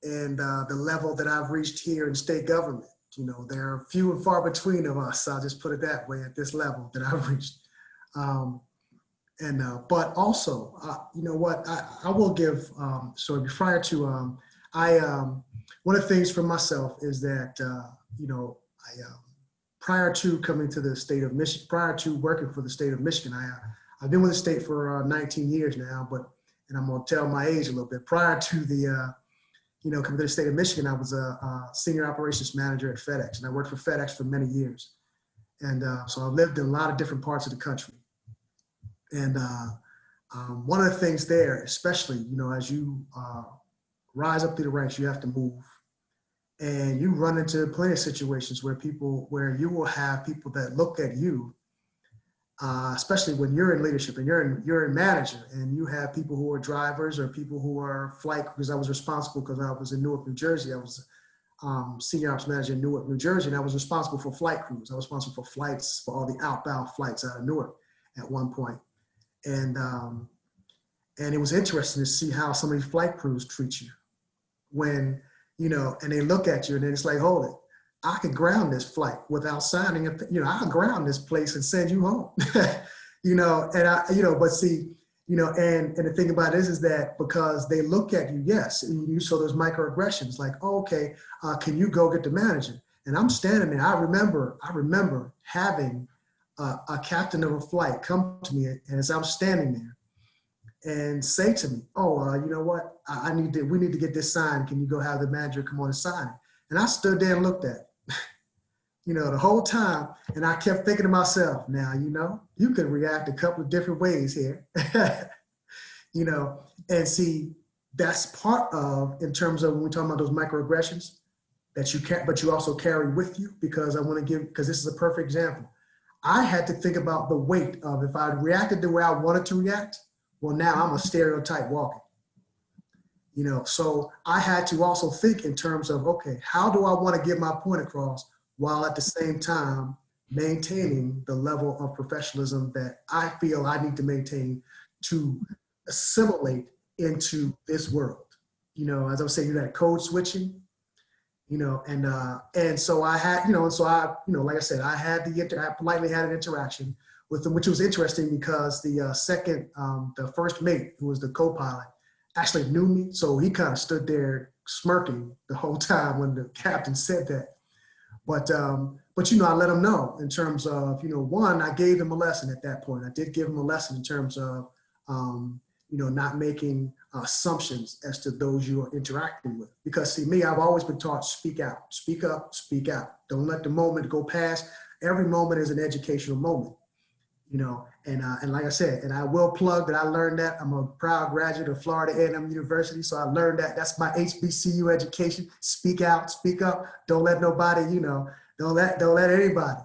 and the level that I've reached here in state government, you know, there are few and far between of us. I'll just put it that way at this level that I've reached. But also, you know what, I will give, so prior to, one of the things for myself is that, you know, prior to coming to the state of Michigan, prior to working for the state of Michigan, I've been with the state for 19 years now, and I'm gonna tell my age a little bit. Prior to the, you know, coming to the state of Michigan, I was a senior operations manager at FedEx, and I worked for FedEx for many years. And so I lived in a lot of different parts of the country. And one of the things there, especially, you know, as you rise up through the ranks, you have to move. And you run into plenty of situations where you will have people that look at you, especially when you're in leadership and you're a manager, and you have people who are drivers or people who are flight, because I was responsible, because I was in Newark, New Jersey. I was senior ops manager in Newark, New Jersey, and I was responsible for flight crews. I was responsible for flights, for all the outbound flights out of Newark at one point. And it was interesting to see how some of these flight crews treat you when, you know, and they look at you and then it's like, hold it, I could ground this flight without signing it. You know, I could ground this place and send you home, you know, and but see, you know, and the thing about this is that because they look at you, yes, and you saw those microaggressions, like, oh, okay, can you go get the manager? And I'm standing there. I remember having a captain of a flight come to me, and as I'm standing there, and say to me, oh, you know what, we need to get this signed. Can you go have the manager come on and sign it? And I stood there and looked at it, you know, the whole time. And I kept thinking to myself, now, you know, you could react a couple of different ways here, you know, and see, that's part of, in terms of when we're talking about those microaggressions that you can't, but you also carry with you, because I want to give, because this is a perfect example. I had to think about the weight of, if I reacted the way I wanted to react, well, now I'm a stereotype walking, you know? So I had to also think in terms of, okay, how do I want to get my point across while at the same time maintaining the level of professionalism that I feel I need to maintain to assimilate into this world? You know, as I was saying, you got code switching, and so I had, like I said, I politely had an interaction with them, which was interesting because the first mate, who was the co-pilot, actually knew me. So he kind of stood there smirking the whole time when the captain said that. But I let him know in terms of, one, I gave him a lesson at that point. I did give him a lesson in terms of, not making assumptions as to those you are interacting with. Because see, me, I've always been taught, speak out, speak up, speak out. Don't let the moment go past. Every moment is an educational moment, and like I said, and I will plug that I learned that. I'm a proud graduate of Florida A&M University, so I learned that. That's my HBCU education. Speak out, speak up. Don't let nobody, don't let anybody,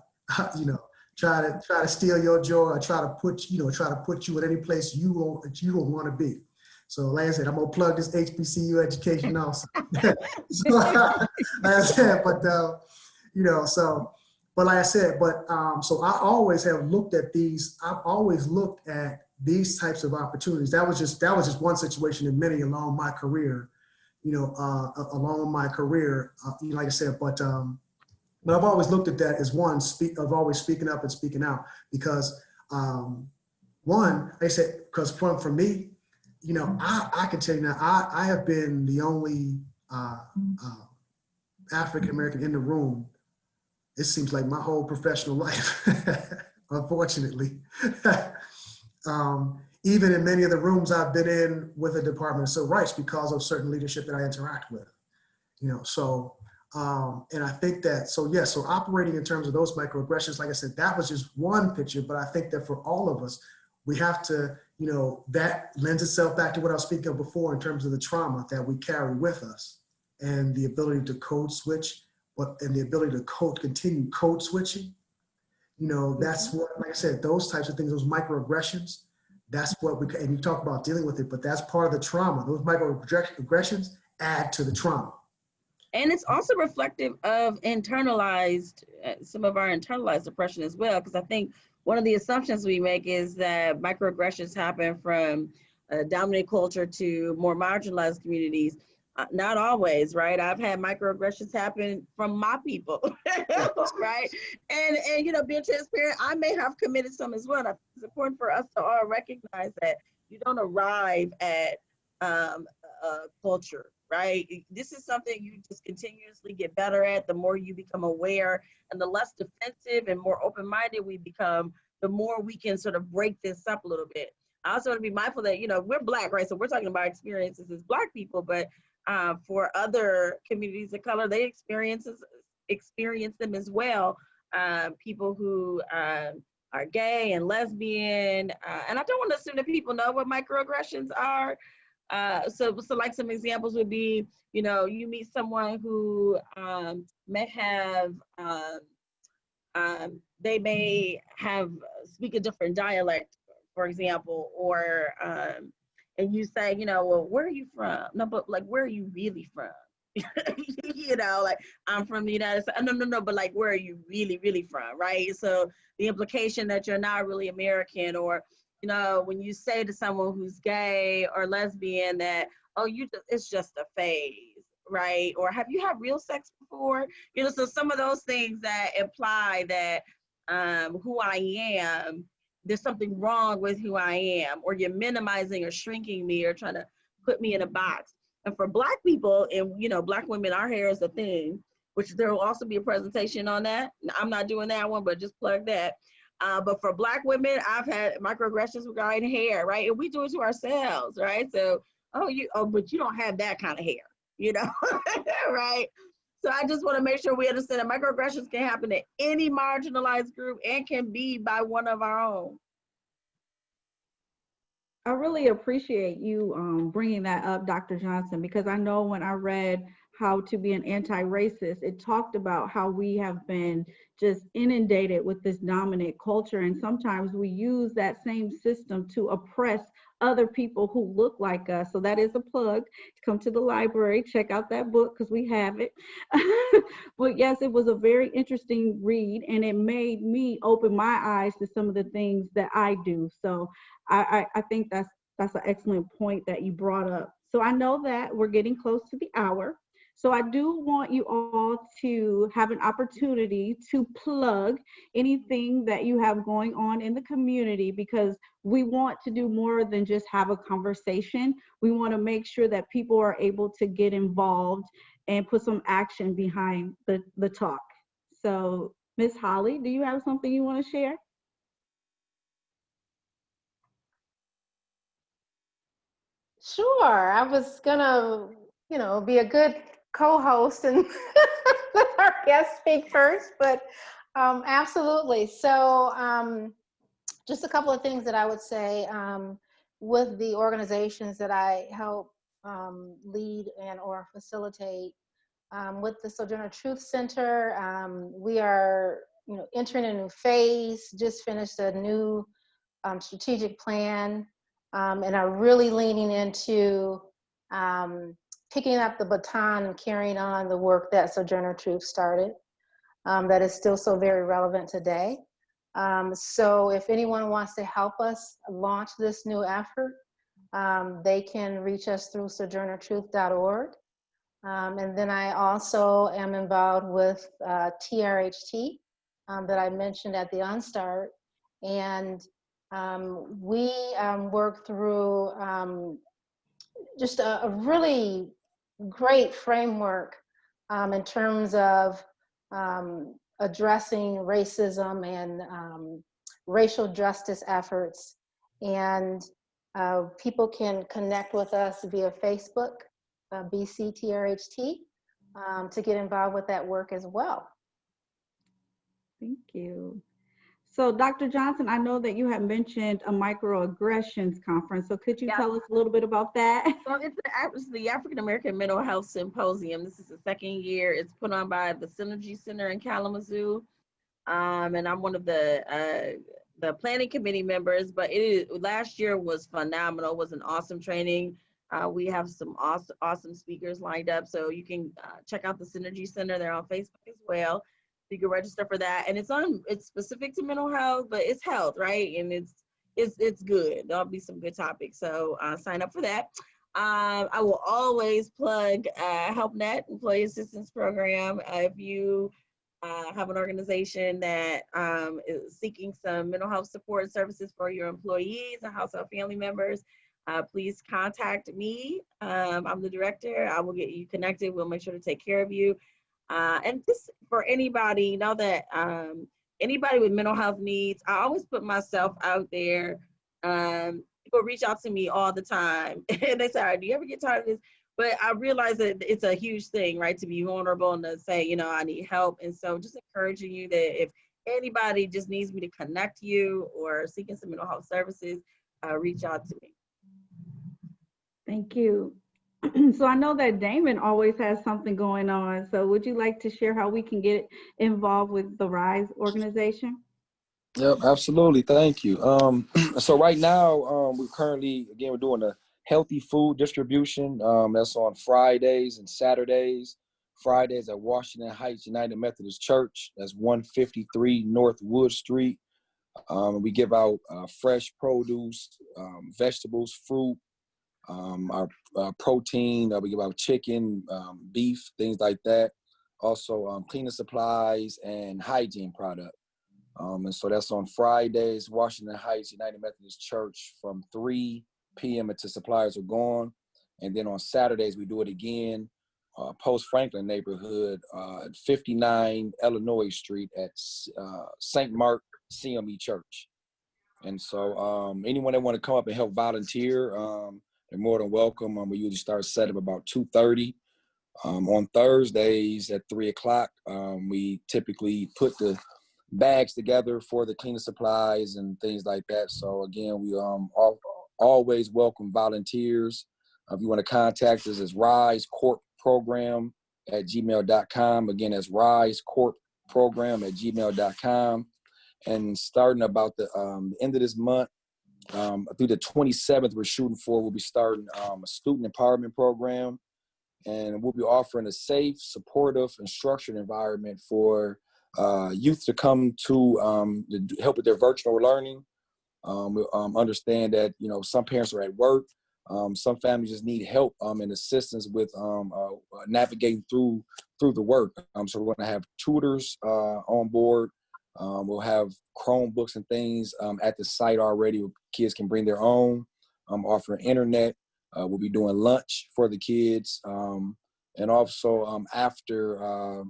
try to steal your joy or try to put you in any place you don't want to be. So like I said, I'm gonna plug this HBCU education also. So, like I said, but but like I said, so I always have looked at these. I've always looked at these types of opportunities. That was just one situation in many along my career, like I said, but I've always looked at that as of always speaking up and speaking out because one, like I said, because for me, I can tell you now, I have been the only African American in the room. It seems like my whole professional life, unfortunately. Even in many of the rooms I've been in with the Department of Civil Rights because of certain leadership that I interact with, and I think that, so operating in terms of those microaggressions, like I said, that was just one picture, but I think that for all of us, we have to, that lends itself back to what I was speaking of before in terms of the trauma that we carry with us and the ability to code switch, and the ability to continue code switching. That's what, like I said, those types of things, those microaggressions, that's what and you talk about dealing with it, but that's part of the trauma. Those microaggressions add to the trauma. And it's also reflective of some of our internalized oppression as well, because I think one of the assumptions we make is that microaggressions happen from dominant culture to more marginalized communities. Not always, right? I've had microaggressions happen from my people, right? And being transparent, I may have committed some as well. It's important for us to all recognize that you don't arrive at culture, right? This is something you just continuously get better at. The more you become aware and the less defensive and more open-minded we become, the more we can sort of break this up a little bit. I also want to be mindful that, we're Black, right? So we're talking about experiences as Black people, but for other communities of color, they experience them as well. People who are gay and lesbian, and I don't want to assume that people know what microaggressions are. So like some examples would be, you meet someone who may have, they may speak a different dialect, for example, or, and you say, well, where are you from? No, but like, where are you really from? Like, I'm from the United States. No, but like, where are you really, really from, right? So the implication that you're not really American, or, when you say to someone who's gay or lesbian that, oh, it's just a phase, right? Or have you had real sex before? So some of those things that imply that who I am, there's something wrong with who I am, or you're minimizing or shrinking me or trying to put me in a box. And for Black people, and Black women, our hair is a thing, which there will also be a presentation on that. I'm not doing that one, but just plug that. But for Black women, I've had microaggressions regarding hair, right? And we do it to ourselves, right? So, but you don't have that kind of hair, right? So I just want to make sure we understand that microaggressions can happen to any marginalized group and can be by one of our own. I really appreciate you bringing that up, Dr. Johnson, because I know when I read How to Be an Anti-Racist, it talked about how we have been just inundated with this dominant culture, and sometimes we use that same system to oppress other people who look like us. So that is a plug. Come to the library, check out that book because we have it. But yes, it was a very interesting read, and it made me open my eyes to some of the things that I do. So I think that's an excellent point that you brought up. So I know that we're getting close to the hour. So I do want you all to have an opportunity to plug anything that you have going on in the community, because we want to do more than just have a conversation. We want to make sure that people are able to get involved and put some action behind the talk. So Ms. Holley, do you have something you want to share? Sure, I was gonna, be a good co-host and let our guest speak first, but absolutely. So just a couple of things that I would say with the organizations that I help lead and or facilitate. With the Sojourner Truth Center, we are, entering a new phase, just finished a new strategic plan, and are really leaning into picking up the baton and carrying on the work that Sojourner Truth started, that is still so very relevant today. So if anyone wants to help us launch this new effort, they can reach us through sojournertruth.org. And then I also am involved with TRHT that I mentioned at the onstart. And we work through just a really great framework in terms of addressing racism and racial justice efforts. And people can connect with us via Facebook, BCTRHT, to get involved with that work as well. Thank you. So Dr. Johnson, I know that you had mentioned a microaggressions conference. So could you tell us a little bit about that? So it's the African American Mental Health Symposium. This is the second year. It's put on by the Synergy Center in Kalamazoo. And I'm one of the planning committee members, but last year was phenomenal. It was an awesome training. We have some awesome speakers lined up. So you can check out the Synergy Center. They're on Facebook as well. You can register for that. And it's specific to mental health, but it's health, right? And it's good. There'll be some good topics. So sign up for that. I will always plug HelpNet, Employee Assistance Program. If you have an organization that is seeking some mental health support services for your employees and household family members, please contact me. I'm the director. I will get you connected. We'll make sure to take care of you. And just for anybody, know that anybody with mental health needs, I always put myself out there. People reach out to me all the time and they say, all right, do you ever get tired of this? But I realize that it's a huge thing, right? To be vulnerable and to say, I need help. And so just encouraging you that if anybody just needs me to connect you or seeking some mental health services, reach out to me. Thank you. So I know that Damon always has something going on. So would you like to share how we can get involved with the RISE organization? Yep, absolutely. Thank you. So right now, we're doing a healthy food distribution. That's on Fridays and Saturdays. Fridays at Washington Heights United Methodist Church. That's 153 North Wood Street. We give out fresh produce, vegetables, fruit, our protein. We give out chicken, beef, things like that. Also, cleaning supplies and hygiene product. And so that's on Fridays, Washington Heights United Methodist Church from 3 p.m. until supplies are gone. And then on Saturdays, we do it again, Post Franklin neighborhood, 59 Illinois Street at St. Mark CME Church. And so anyone that want to come up and help volunteer, they're more than welcome. We usually start set up about 2:30. On Thursdays at 3 o'clock, we typically put the bags together for the cleaning supplies and things like that. So again, we always welcome volunteers. If you want to contact us, it's risecorpprogram@gmail.com. Again, that's risecorpprogram@gmail.com. And starting about the end of this month, through the 27th, we're shooting for, we'll be starting a student empowerment program. And we'll be offering a safe, supportive, and structured environment for youth to come to help with their virtual learning. We understand that, some parents are at work. Some families just need help and assistance with navigating through the work. So we're going to have tutors on board. We'll have Chromebooks and things at the site already. Kids can bring their own, offering internet. We'll be doing lunch for the kids. And also after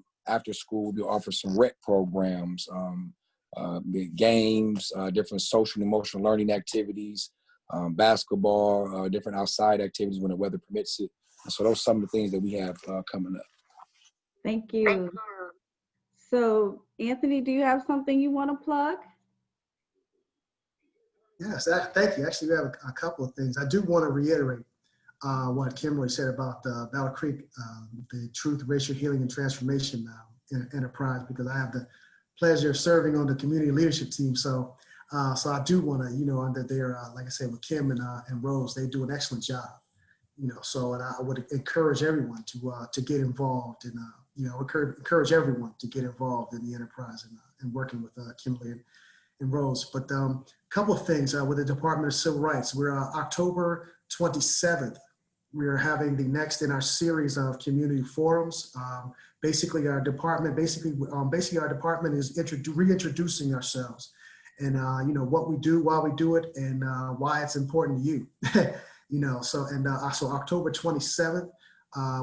school, we'll be offering some rec programs, games, different social and emotional learning activities, basketball, different outside activities when the weather permits it. So those are some of the things that we have coming up. Thank you. So, Anthony, do you have something you want to plug? Yes, thank you. Actually, we have a couple of things. I do want to reiterate what Kimberly said about Battle Creek, the Truth, Racial Healing, and Transformation Enterprise, because I have the pleasure of serving on the community leadership team. So I do want to, under their, like I said, with Kim and Rose, they do an excellent job. So and I would encourage everyone to get involved and encourage everyone to get involved in the enterprise and working with Kimberly and Rose. But a couple of things with the Department of Civil Rights. We're October 27th. We are having the next in our series of community forums. Basically, our department is reintroducing ourselves, and what we do, why we do it, and why it's important to you. So October 27th,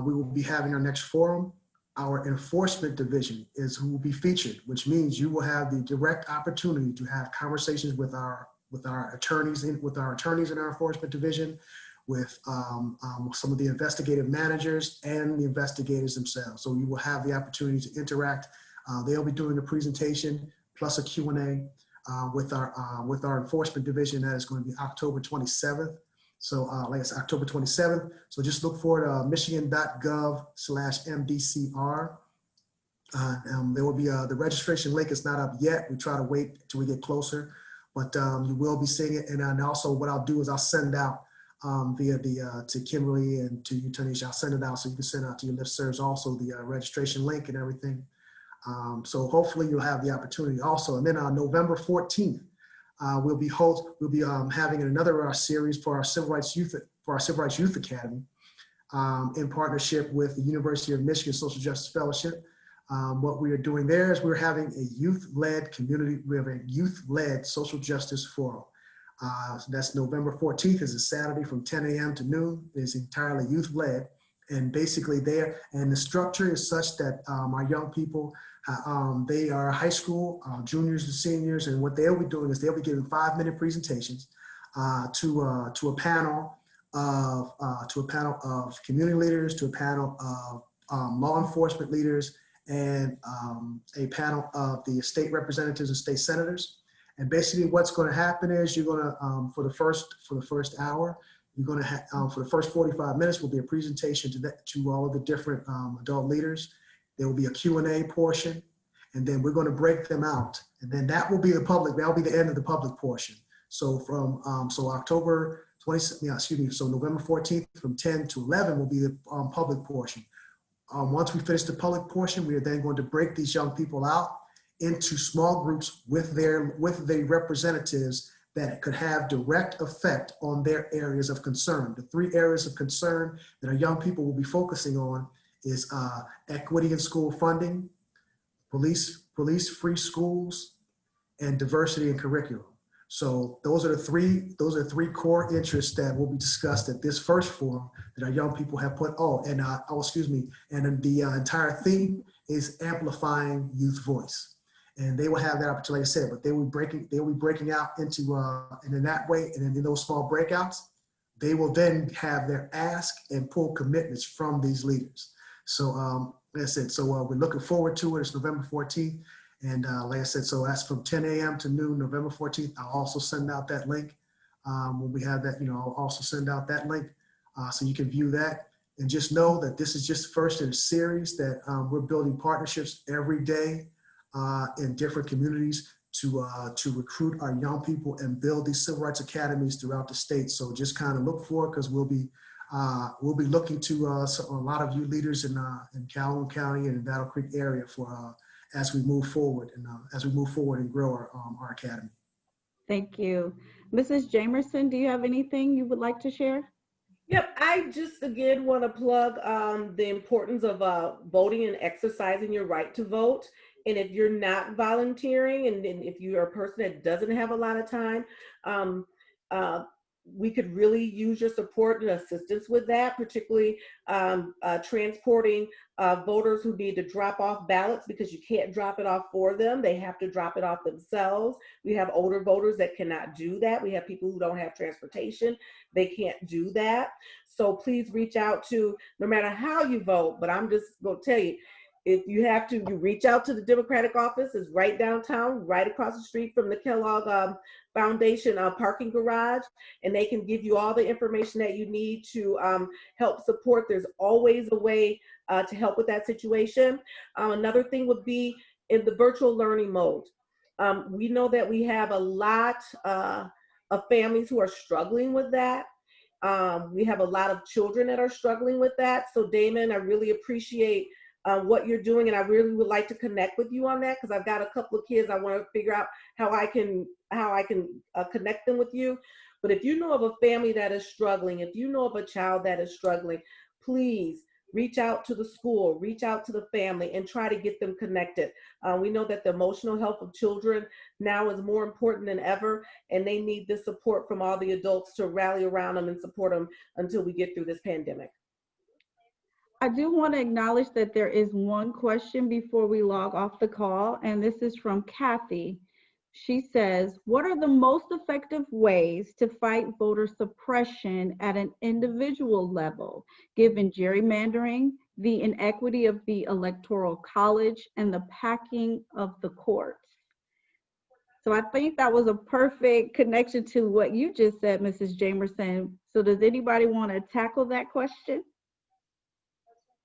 we will be having our next forum. Our enforcement division is who will be featured, which means you will have the direct opportunity to have conversations with our attorneys in our enforcement division, with some of the investigative managers and the investigators themselves. So you will have the opportunity to interact. They'll be doing a presentation plus a Q&A with our enforcement division. That is going to be October 27th. So like I said, October 27th. So just look forward to michigan.gov/MDCR. There will be the registration link is not up yet. We try to wait until we get closer, but you will be seeing it. And also what I'll do is I'll send out via to Kimberly and to you, Tynisha. I'll send it out so you can send out to your listservs also the registration link and everything. So hopefully you'll have the opportunity also. And then on November 14th, we'll be having another series for our Civil Rights Youth Academy in partnership with the University of Michigan Social Justice Fellowship. What we are doing there is we're having a youth-led social justice forum. So that's November 14th. Is a Saturday from 10 a.m. to noon. It's entirely youth-led, and basically the structure is such that our young people, they are high school juniors and seniors, and what they'll be doing is they'll be giving 5-minute presentations to a panel of community leaders, to a panel of law enforcement leaders, and a panel of the state representatives and state senators. And basically what's going to happen is you're going to, for the first hour, you're going to have, for the first 45 minutes will be a presentation to all of the different adult leaders. There will be a Q&A portion, and then we're going to break them out. And then that will be the public, that'll be the end of the public portion. So from, November 14th from 10 to 11 will be the public portion. Once we finish the public portion, we are then going to break these young people out into small groups with the representatives that could have direct effect on their areas of concern. The 3 areas of concern that our young people will be focusing on is equity in school funding, police-free schools, and diversity in curriculum. So those are the three core interests that will be discussed at this first forum that our young people have put. And the entire theme is amplifying youth voice. And they will have that opportunity, like I said, but they will be breaking out into, and in that way, and in those small breakouts, they will then have their ask and pull commitments from these leaders. So like I said, we're looking forward to it. It's November 14th. And like I said, so that's from 10 a.m. to noon, November 14th. I'll also send out that link. When we have that, I'll also send out that link so you can view that. And just know that this is just first in a series that we're building partnerships every day in different communities to recruit our young people and build these civil rights academies throughout the state. So just kind of look for it, because we'll be looking to a lot of you leaders in Calhoun County and in Battle Creek area for as we move forward and grow our academy. Thank you. Mrs. Jamierson, do you have anything you would like to share? Yep, I just again want to plug the importance of voting and exercising your right to vote. And if you're not volunteering, and if you're a person that doesn't have a lot of time, um, uh, we could really use your support and assistance with that, particularly transporting voters who need to drop off ballots because you can't drop it off for them. They have to drop it off themselves. We have older voters that cannot do that. We have people who don't have transportation. They can't do that. So please reach out to, no matter how you vote, but I'm just going to tell you, if you have to, you reach out to the Democratic office. It's right downtown, right across the street from the Kellogg Foundation parking garage, and they can give you all the information that you need to help support. There's always a way to help with that situation. Another thing would be in the virtual learning mode. We know that we have a lot of families who are struggling with that. We have a lot of children that are struggling with that. So Damon, I really appreciate what you're doing, and I really would like to connect with you on that because I've got a couple of kids. I want to figure out how I can connect them with you. But if you know of a family that is struggling, if you know of a child that is struggling, please reach out to the school, reach out to the family, and try to get them connected. We know that the emotional health of children now is more important than ever, and they need the support from all the adults to rally around them and support them until we get through this pandemic. I do want to acknowledge that there is one question before we log off the call, and this is from Kathy. She says, what are the most effective ways to fight voter suppression at an individual level, given gerrymandering, the inequity of the Electoral College, and the packing of the courts? So I think that was a perfect connection to what you just said, Mrs. Jamierson. So does anybody want to tackle that question?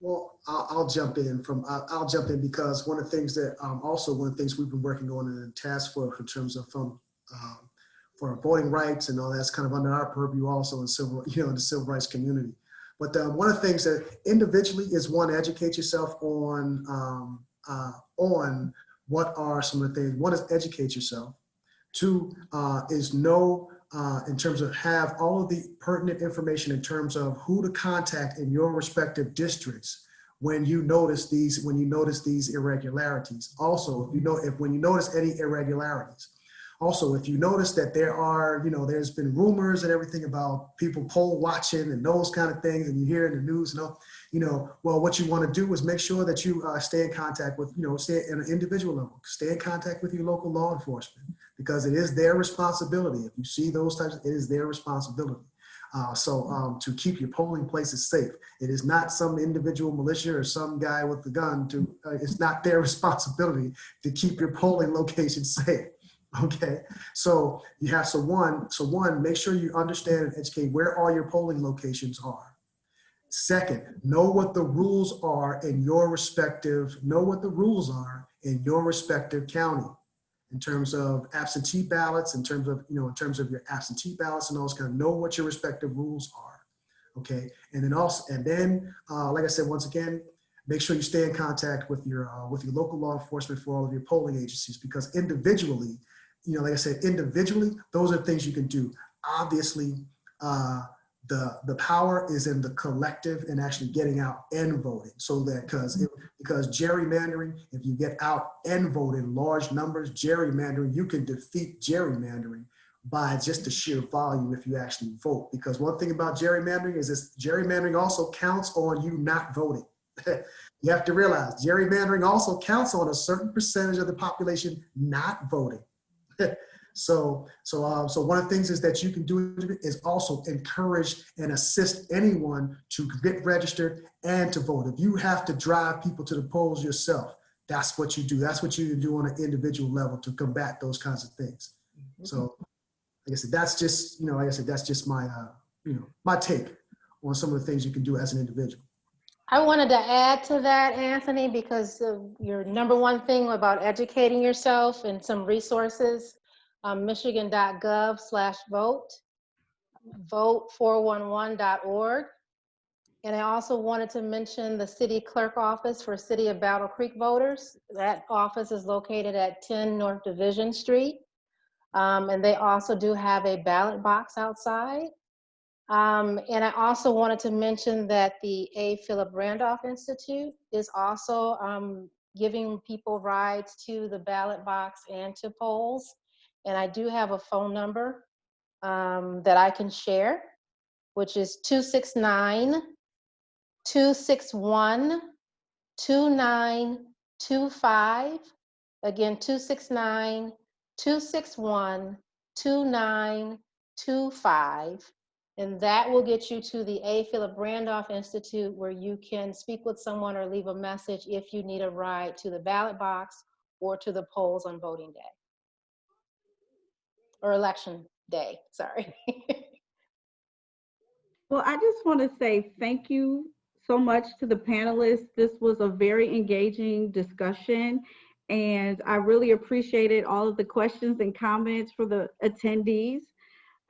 Well, I'll jump in I'll jump in because one of the things that also one of the things we've been working on in the task force in terms of for voting rights and all that's kind of under our purview also in in the civil rights community. But one of the things that individually is one, educate yourself on what are some of the things. One is educate yourself. Two is know in terms of have all of the pertinent information in terms of who to contact in your respective districts when you notice these irregularities. Also, when you notice any irregularities. Also, if you notice that there are, there's been rumors and everything about people poll watching and those kind of things, and you hear in the news, well, what you want to do is make sure that you stay in contact with, stay at an individual level, stay in contact with your local law enforcement, because it is their responsibility. If you see those types, it is their responsibility. To keep your polling places safe. It is not some individual militia or some guy with a gun it's not their responsibility to keep your polling location safe. Okay, so one, make sure you understand and educate where all your polling locations are. Second, know what the rules are in your respective county in terms of absentee ballots, in terms of your absentee ballots and those kind of know what your respective rules are. Okay, and then like I said, once again, make sure you stay in contact with your local law enforcement for all of your polling agencies, because individually, like I said, those are things you can do. Obviously, the power is in the collective and actually getting out and voting. So that because gerrymandering, if you get out and vote in large numbers, gerrymandering, you can defeat gerrymandering by just the sheer volume if you actually vote. Because one thing about gerrymandering is this: gerrymandering also counts on you not voting. You have to realize gerrymandering also counts on a certain percentage of the population not voting. So one of the things is that you can do is also encourage and assist anyone to get registered and to vote. If you have to drive people to the polls yourself, that's what you do. That's what you do on an individual level to combat those kinds of things. So, like I said, that's just my my take on some of the things you can do as an individual. I wanted to add to that, Anthony, because your number one thing about educating yourself and some resources, michigan.gov/vote, vote411.org. And I also wanted to mention the city clerk office for City of Battle Creek voters. That office is located at 10 North Division Street. And they also do have a ballot box outside. And I also wanted to mention that the A. Philip Randolph Institute is also giving people rides to the ballot box and to polls. And I do have a phone number that I can share, which is 269-261-2925. Again, 269-261-2925. And that will get you to the A. Philip Randolph Institute, where you can speak with someone or leave a message if you need a ride to the ballot box or to the polls on voting day. Or election day, sorry. Well, I just want to say thank you so much to the panelists. This was a very engaging discussion, and I really appreciated all of the questions and comments for the attendees.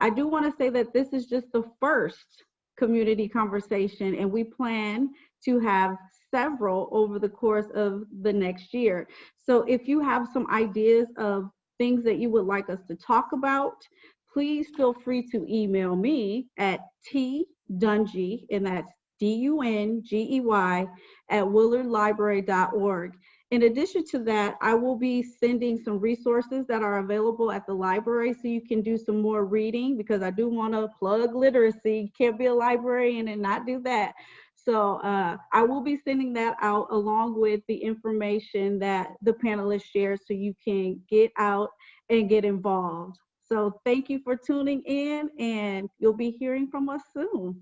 I do want to say that this is just the first community conversation, and we plan to have several over the course of the next year. So if you have some ideas of things that you would like us to talk about, please feel free to email me at tdungey, and that's DUNGEY, at willardlibrary.org. In addition to that, I will be sending some resources that are available at the library so you can do some more reading, because I do want to plug literacy. You can't be a librarian and not do that. So I will be sending that out along with the information that the panelists share so you can get out and get involved. So thank you for tuning in, and you'll be hearing from us soon.